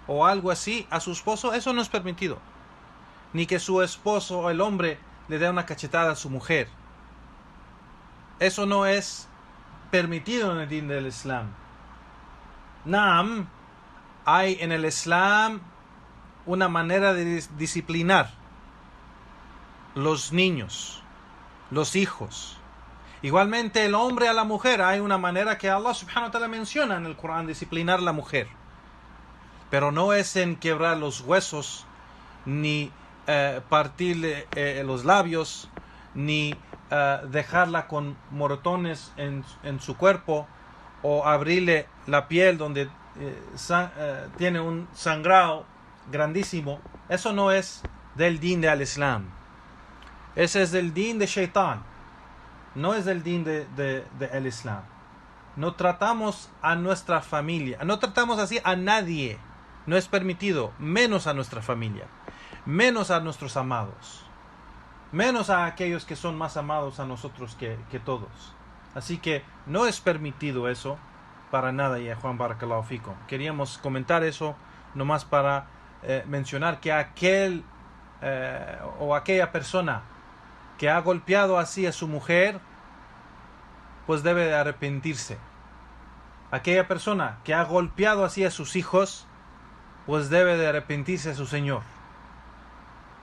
o algo así a su esposo. Eso no es permitido. Ni que su esposo o el hombre le dé una cachetada a su mujer. Eso no es permitido en el Din del Islam. Naam, hay en el Islam una manera de disciplinar los niños, los hijos. Igualmente el hombre a la mujer, hay una manera que Allah subhanahu wa ta'ala menciona en el Corán, disciplinar a la mujer. Pero no es en quebrar los huesos, ni partirle los labios, ni dejarla con moretones en su cuerpo, o abrirle la piel donde tiene un sangrado grandísimo. Eso no es del Din del Islam. Ese es del Din de Shaitán. No es del Din del Islam. No tratamos a nuestra familia, no tratamos así a nadie. No es permitido, menos a nuestra familia, menos a nuestros amados, menos a aquellos que son más amados a nosotros que todos. Así que no es permitido eso para nada, ya Juan Barakallahu Fikum. Queríamos comentar eso nomás para mencionar que aquel o aquella persona que ha golpeado así a su mujer, pues debe de arrepentirse. Aquella persona que ha golpeado así a sus hijos, pues debe de arrepentirse a su Señor.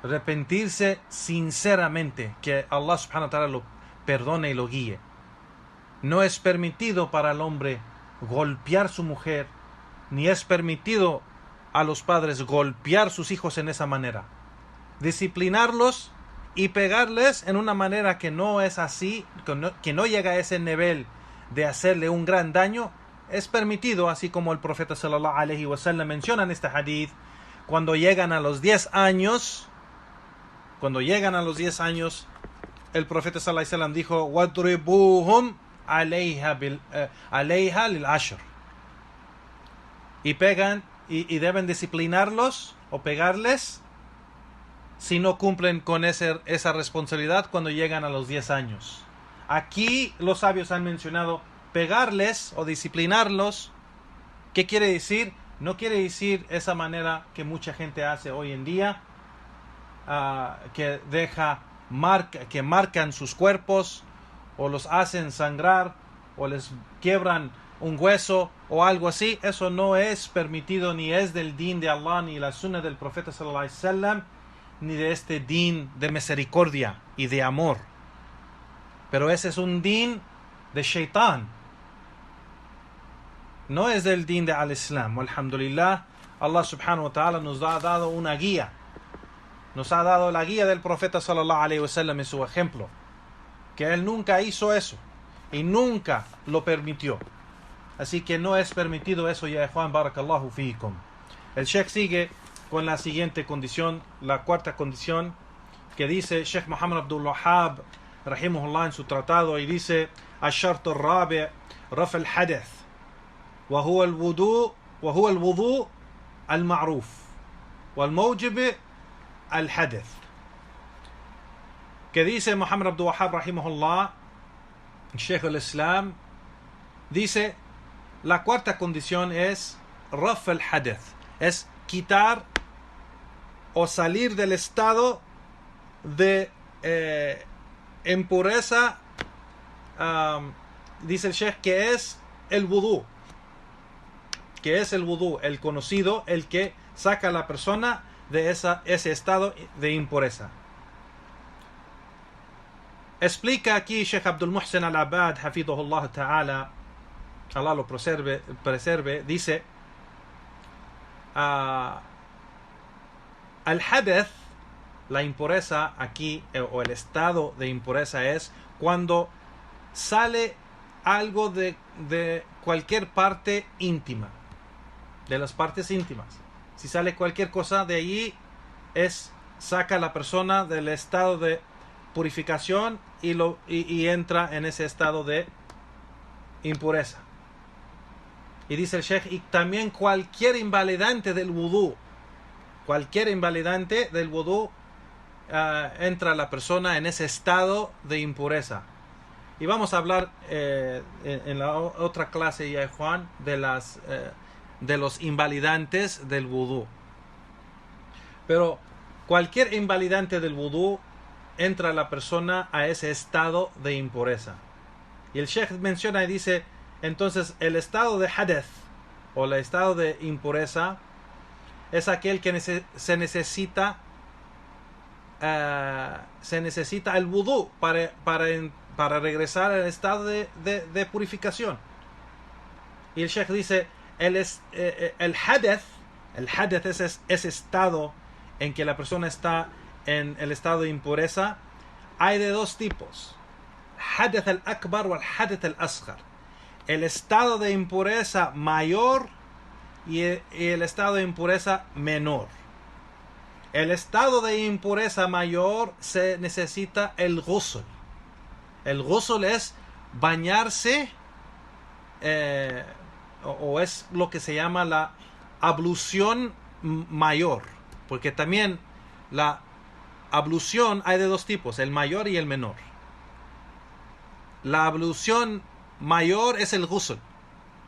Arrepentirse sinceramente, que Allah subhanahu wa ta'ala lo perdone y lo guíe. No es permitido para el hombre golpear a su mujer, ni es permitido a los padres golpear a sus hijos en esa manera. Disciplinarlos y pegarles en una manera que no es así, que no llega a ese nivel de hacerle un gran daño, es permitido, así como el profeta sallallahu alaihi wasallam menciona en este hadith. Cuando llegan a los 10 años, el profeta sallallahu alaihi wasallam dijo: "Wadribuhum alayha lil ashr", y pegan y deben disciplinarlos o pegarles si no cumplen con esa responsabilidad cuando llegan a los 10 años. Aquí los sabios han mencionado pegarles o disciplinarlos. ¿Qué quiere decir? No quiere decir esa manera que mucha gente hace hoy en día, que marcan sus cuerpos, o los hacen sangrar, o les quiebran un hueso o algo así. Eso no es permitido, ni es del Din de Allah, ni la sunna del profeta sallallahu alaihi wasallam, ni de este Din de misericordia y de amor. Pero ese es un Din de Shaitán. No es del Din de al-Islam. Alhamdulillah, Allah subhanahu wa ta'ala nos ha dado una guía. Nos ha dado la guía del profeta sallallahu alaihi wasallam en su ejemplo, que él nunca hizo eso y nunca lo permitió. Así que no es permitido eso, ya Juan, barakallahu fiikum. El Sheikh sigue con la siguiente condición, la cuarta condición, que dice Sheikh Muhammad Abdul Wahhab rahimahullah en su tratado, y dice: الشرط الرابع رفع الحدث وهو الوضوء المعروف والموجب الحدث. Que dice Muhammad Abdul Wahhab rahimahullah, Sheikh al-Islam, dice: la cuarta condición es رفع الحدث, es quitar o salir del estado de impureza, dice el Sheikh, que es el wudú, el conocido, el que saca a la persona de ese estado de impureza. Explica aquí Sheikh Abdul Muhsin al-Abad, hafidhahullah ta'ala, Allah lo preserve, dice: al-hadath, la impureza aquí, o el estado de impureza, es cuando sale algo de cualquier parte íntima, de las partes íntimas. Si sale cualquier cosa de allí, saca a la persona del estado de purificación y entra en ese estado de impureza. Y dice el Sheikh, y también cualquier invalidante del wudú, entra la persona en ese estado de impureza. Y vamos a hablar en la otra clase, ya Juan, de los invalidantes del wudú. Pero cualquier invalidante del wudú entra la persona a ese estado de impureza. Y el Sheikh menciona y dice: entonces el estado de hadath, o el estado de impureza, es aquel que se necesita el wudú para regresar al estado de purificación. Y el Sheikh dice: el hadath es ese estado en que la persona está en el estado de impureza. Hay de dos tipos: hadath al-akbar o hadath al-asghar. El estado de impureza mayor y el estado de impureza menor. El estado de impureza mayor se necesita el ghusl. El ghusl es bañarse, o es lo que se llama la ablución mayor, porque también la ablución hay de dos tipos, el mayor y el menor. La ablución mayor es el ghusl,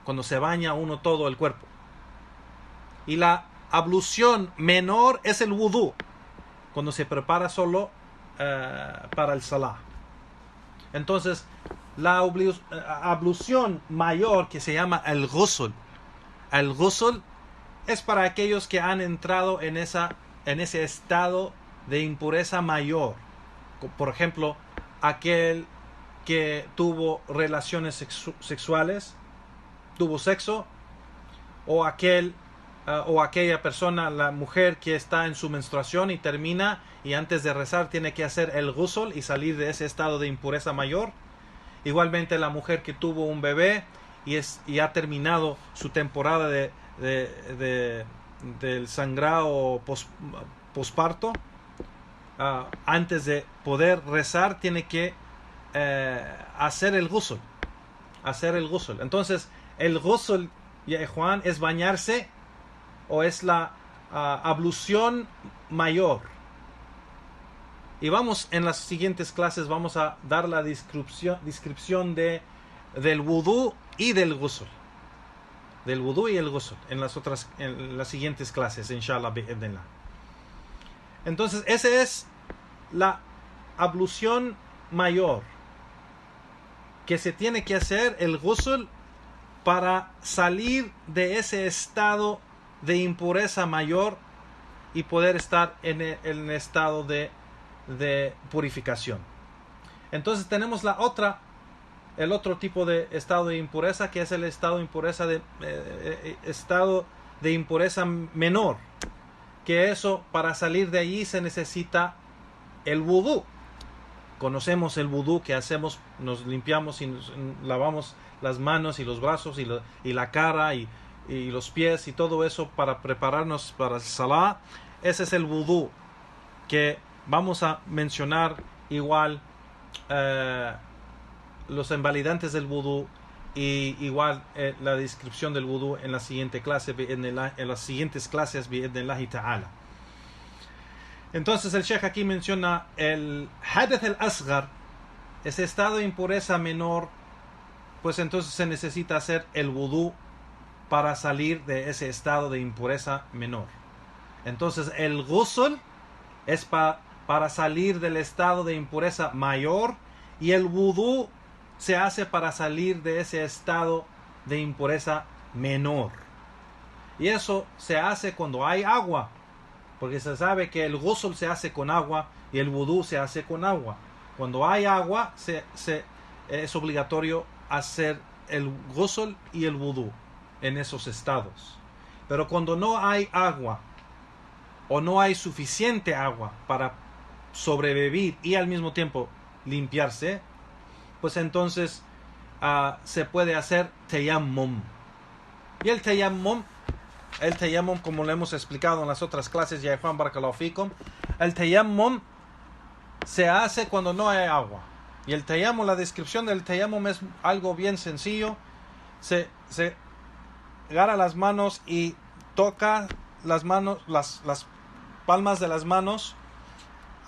cuando se baña uno todo el cuerpo, y la ablución menor es el wudú, cuando se prepara solo para el salah. Entonces, la ablución mayor, que se llama el ghusl es para aquellos que han entrado en ese estado de impureza mayor. Por ejemplo, aquel que tuvo relaciones sexuales, tuvo sexo, o aquella persona, la mujer que está en su menstruación y termina, y antes de rezar tiene que hacer el ghusl y salir de ese estado de impureza mayor. Igualmente la mujer que tuvo un bebé y ha terminado su temporada del sangrado posparto, antes de poder rezar tiene que hacer el ghusl. Entonces el ghusl, ya Juan, es bañarse, o es la ablución mayor. Y vamos, en las siguientes clases vamos a dar la descripción del wudú y del ghusl. Del wudú y el ghusl en las siguientes clases, inshallah bi'idhnillah. Entonces esa es la ablución mayor, que se tiene que hacer el ghusl para salir de ese estado de impureza mayor y poder estar en el estado de purificación. Entonces tenemos el otro tipo de estado de impureza, que es el estado de impureza menor, que eso, para salir de allí se necesita el wudú, conocemos el vudú que hacemos, nos limpiamos y nos lavamos las manos y los brazos y la cara y los pies y todo eso para prepararnos para el salah. Ese es el vudú que vamos a mencionar igual los invalidantes del vudú y igual la descripción del vudú en la siguiente clase, en las siguientes clases bi'idhnillahi ta'ala. Entonces el Sheikh aquí menciona el hadath al-asghar, ese estado de impureza menor, pues entonces se necesita hacer el vudú para salir de ese estado de impureza menor. Entonces el ghusl es para salir del estado de impureza mayor y el vudú se hace para salir de ese estado de impureza menor. Y eso se hace cuando hay agua, porque se sabe que el ghusl se hace con agua y el vudú se hace con agua. Cuando hay agua es obligatorio hacer el ghusl y el vudú en esos estados. Pero cuando no hay agua o no hay suficiente agua para sobrevivir y al mismo tiempo limpiarse, pues entonces se puede hacer tayammum. Y el tayammum, como lo hemos explicado en las otras clases, ya Juan Barakallahu Fikum, el tayammum se hace cuando no hay agua. Y el tayammum, la descripción del tayammum es algo bien sencillo. Se agarra las manos y toca las manos, las palmas de las manos,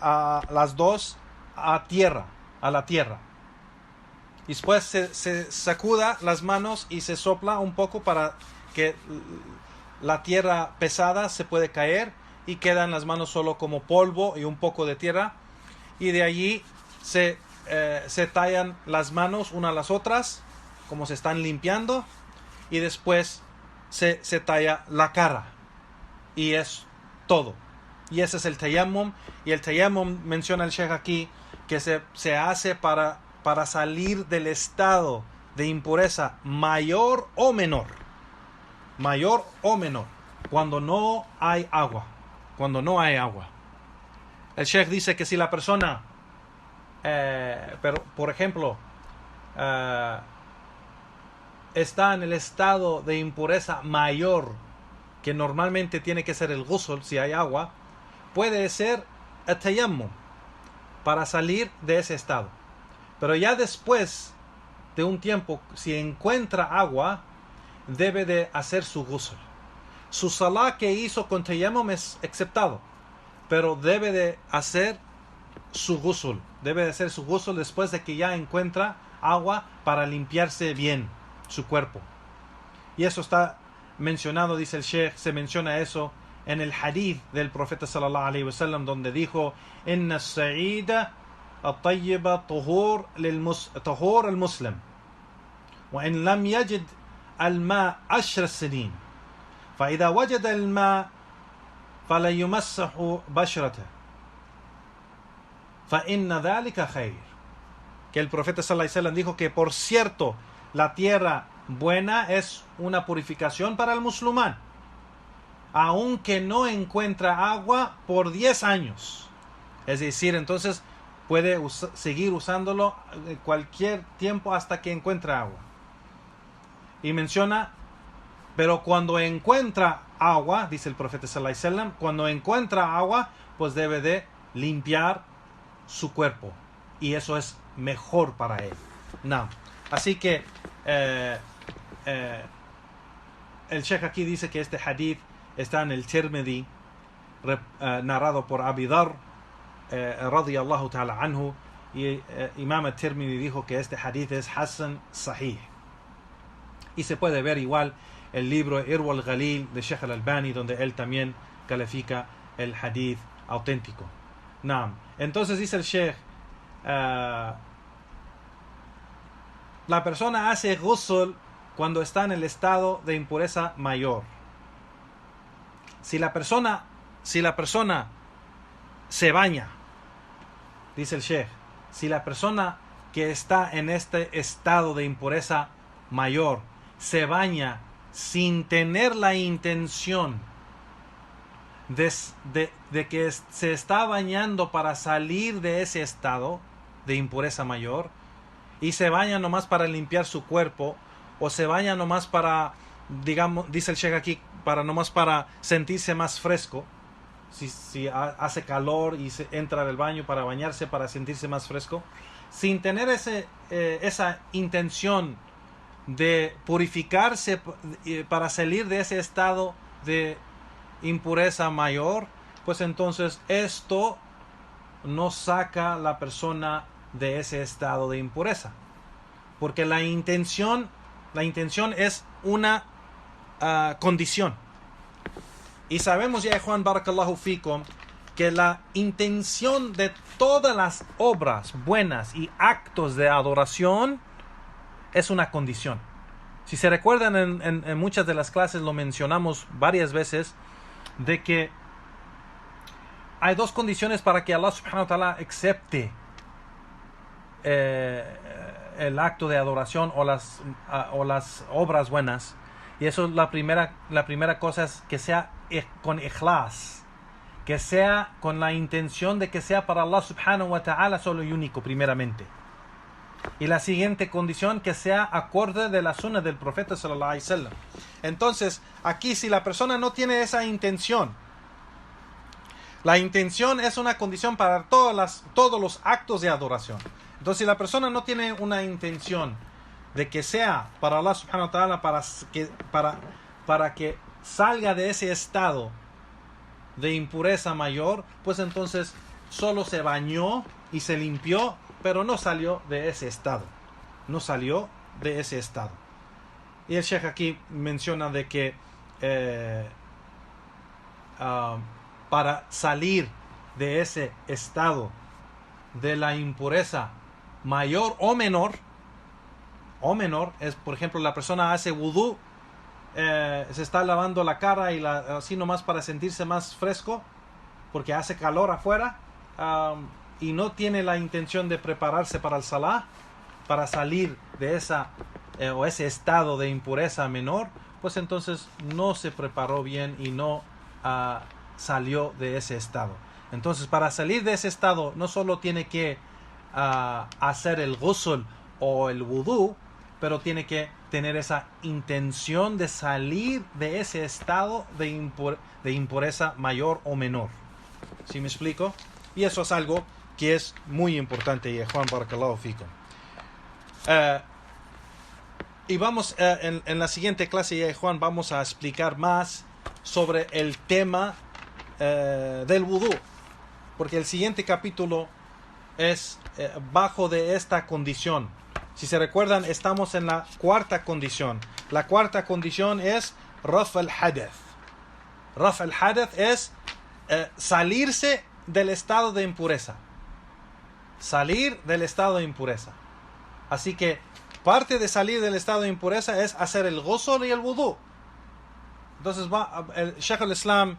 las dos a la tierra. Y después se sacuda las manos y se sopla un poco para que la tierra pesada se puede caer y quedan las manos solo como polvo y un poco de tierra. Y de allí se tallan las manos unas a las otras, como se están limpiando, y después se talla la cara. Y es todo. Y ese es el tayammum. Y el tayammum, menciona el Sheikh aquí, que se hace para salir del estado de impureza mayor o menor. Mayor o menor. Cuando no hay agua. Cuando no hay agua. El Sheikh dice que si la persona, pero por ejemplo, está en el estado de impureza mayor, que normalmente tiene que ser el ghusl si hay agua, puede ser el tayammum para salir de ese estado. Pero ya después de un tiempo, si encuentra agua, debe de hacer su ghusl. Su salah que hizo con tayammum es aceptado, pero debe de hacer su ghusl. Debe de hacer su ghusl después de que ya encuentra agua para limpiarse bien su cuerpo. Y eso está mencionado, dice el Sheikh, se menciona eso en el hadith del profeta sallallahu alaihi wasallam, donde dijo: inna as-sa'ida at-tayyiba tuhur al-muslim wa in lam yajid al-ma' 10 sinin fa idha wajada al-ma' fala yumassahu basharatahu fa inna dhalika khair. Que el profeta sallallahu alaihi wasallam dijo que, por cierto, la tierra buena es una purificación para el musulmán, aunque no encuentra agua por 10 años. Es decir, entonces puede seguir usándolo cualquier tiempo hasta que encuentre agua. Y menciona, pero cuando encuentra agua, dice el profeta sallallahu alaihi wasallam, cuando encuentra agua, pues debe de limpiar su cuerpo. Y eso es mejor para él. No. Así que el Sheikh aquí dice que este hadith está en el Tirmidhi, narrado por Abi Dharr radiyallahu ta'ala anhu, y Imam al-Tirmidhi dijo que este hadith es Hasan Sahih. Y se puede ver igual el libro Irwa al-Ghalil de Sheikh al-Albani, donde él también califica el hadith auténtico. Naam. Entonces dice el Sheikh, la persona hace ghusl cuando está en el estado de impureza mayor. Si la persona se baña, dice el Sheikh, si la persona que está en este estado de impureza mayor se baña sin tener la intención de que se está bañando para salir de ese estado, de impureza mayor y se baña nomás para limpiar su cuerpo, o se baña nomás para, digamos, dice el Sheikh aquí, nomás para sentirse más fresco, si hace calor y se entra al baño para bañarse, para sentirse más fresco, sin tener esa intención de purificarse para salir de ese estado de impureza mayor, pues entonces esto no saca a la persona de ese estado de impureza, porque la intención es una condición. Y sabemos ya, Juan, barakallahu fikum, que la intención de todas las obras buenas y actos de adoración es una condición. Si se recuerdan, en muchas de las clases lo mencionamos varias veces, de que hay dos condiciones para que Allah subhanahu wa ta'ala acepte el acto de adoración o las obras buenas. Y eso, la primera cosa es que sea con ikhlas, que sea con la intención de que sea para Allah subhanahu wa ta'ala solo y único, primeramente. Y la siguiente condición, que sea acorde de la sunna del profeta sallallahu alaihi wasallam. Entonces, aquí, si la persona no tiene esa intención, la intención es una condición para todos los actos de adoración. Entonces, si la persona no tiene una intención de que sea para Allah subhanahu wa ta'ala, para que salga de ese estado de impureza mayor, pues entonces solo se bañó y se limpió, pero no salió de ese estado. No salió de ese estado. Y el Sheikh aquí menciona de que para salir de ese estado de la impureza mayor o menor, es, por ejemplo, la persona hace wudú, se está lavando la cara y así nomás para sentirse más fresco, porque hace calor afuera, y no tiene la intención de prepararse para el salah, para salir de ese estado de impureza menor, pues entonces no se preparó bien y no salió de ese estado. Entonces, para salir de ese estado, no solo tiene que hacer el ghusl o el wudú, pero tiene que tener esa intención de salir de ese estado de impureza mayor o menor. ¿Sí me explico? Y eso es algo que es muy importante, y Juan, barakallahu fikum. Y vamos en la siguiente clase, Juan, vamos a explicar más sobre el tema del wudú, porque el siguiente capítulo es bajo de esta condición. Si se recuerdan, estamos en la cuarta condición. La cuarta condición es raf al-hadath. Raf al-hadath es salirse del estado de impureza. Salir del estado de impureza. Así que parte de salir del estado de impureza es hacer el ghusl y el wudú. Entonces el Shaykh al-Islam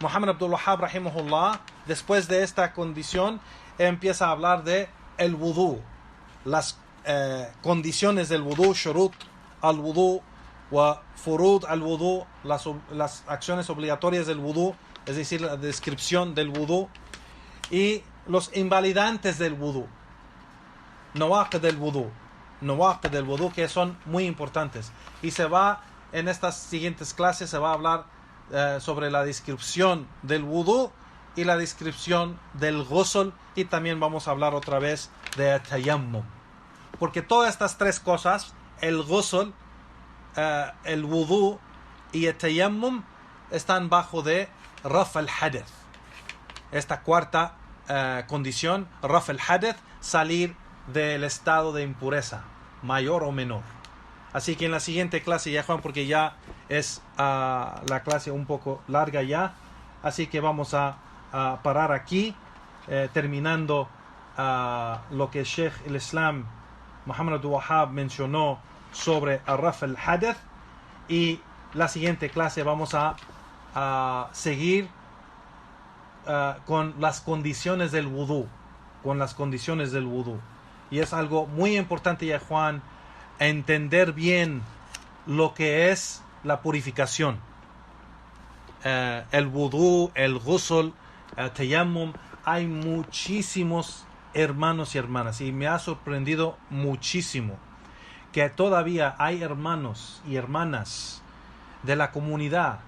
Muhammad Abdul Wahhab rahimahullah, después de esta condición, empieza a hablar de el wudú, las condiciones del wudú, shurut al wudú wa furud al wudú, las acciones obligatorias del wudú, es decir, la descripción del wudú, y los invalidantes del wudú, nawaqid del wudú, que son muy importantes. Y en estas siguientes clases se va a hablar sobre la descripción del wudú y la descripción del ghusl, y también vamos a hablar otra vez de tayammum, porque todas estas tres cosas, el ghusl, el wudú y el tayammum, están bajo de raf al-hadath. Esta cuarta condición, raf al-hadath, salir del estado de impureza mayor o menor. Así que en la siguiente clase, ya Juan, porque ya es la clase un poco larga ya, así que vamos a parar aquí, terminando lo que Sheikh el-Islam Muhammad Abdul Wahhab mencionó sobre Raf al-Hadath, y la siguiente clase vamos a seguir con las condiciones del wudú, y es algo muy importante, ya Juan, entender bien lo que es la purificación, el wudú, el ghusl, el tayammum. Hay muchísimos hermanos y hermanas, y me ha sorprendido muchísimo que todavía hay hermanos y hermanas de la comunidad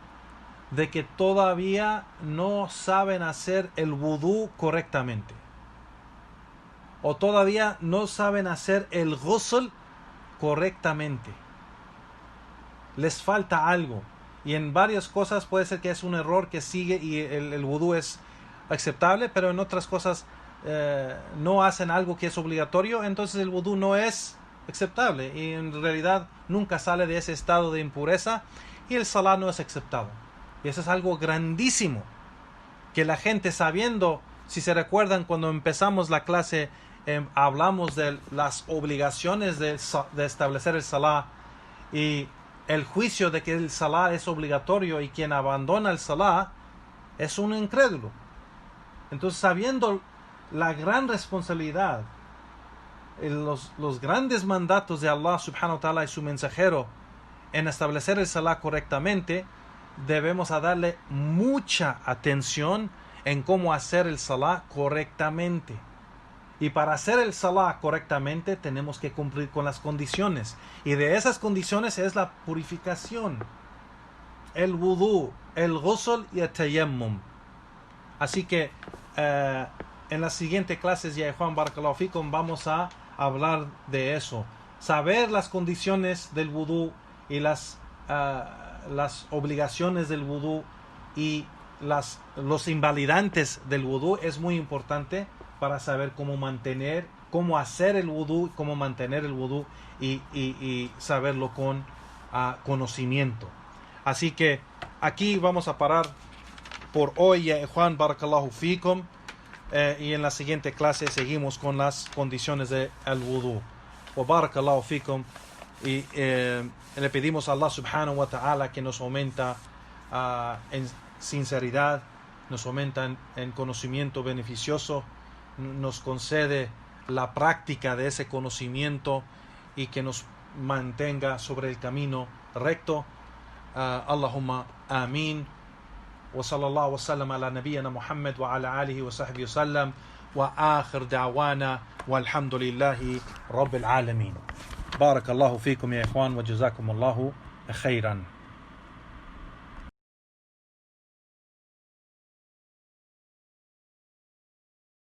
de que todavía no saben hacer el vudú correctamente, o todavía no saben hacer el ghusl correctamente. Les falta algo, y en varias cosas puede ser que es un error que sigue y el vudú es aceptable, pero en otras cosas no hacen algo que es obligatorio, entonces el vudú no es aceptable y en realidad nunca sale de ese estado de impureza y el salá no es aceptado. Y eso es algo grandísimo, que la gente sabiendo, si se recuerdan cuando empezamos la clase, hablamos de las obligaciones de establecer el salá y el juicio de que el salá es obligatorio y quien abandona el salá es un incrédulo. Entonces, sabiendo la gran responsabilidad, los grandes mandatos de Allah subhanahu wa ta'ala y su mensajero en establecer el salá correctamente, debemos darle mucha atención en cómo hacer el salá correctamente. Y para hacer el salá correctamente tenemos que cumplir con las condiciones. Y de esas condiciones es la purificación, el wudú, el ghusl y el tayammum. Así que en las siguientes clases, ya Juan Barakallahu Fikum, vamos a hablar de eso. Saber las condiciones del wudú y las obligaciones del wudú y los invalidantes del wudú es muy importante para saber cómo hacer el wudú, cómo mantener el wudú y saberlo con conocimiento. Así que aquí vamos a parar por hoy, ya Juan Barakallahu Fikum, y en la siguiente clase seguimos con las condiciones del wudú. Wa Barakallahu Fikum, y le pedimos a Allah subhanahu wa ta'ala que nos aumenta en sinceridad, nos aumenta en conocimiento beneficioso, nos concede la práctica de ese conocimiento y que nos mantenga sobre el camino recto. Allahumma amin. Wa sallallahu wa sallam ala nabiyyina Muhammad wa ala alihi wa sahbihi wa sallam, wa akhir da'wana walhamdulillahi rabbil alamin. بارك الله فيكم يا إخوان وجزاكم الله خيرا.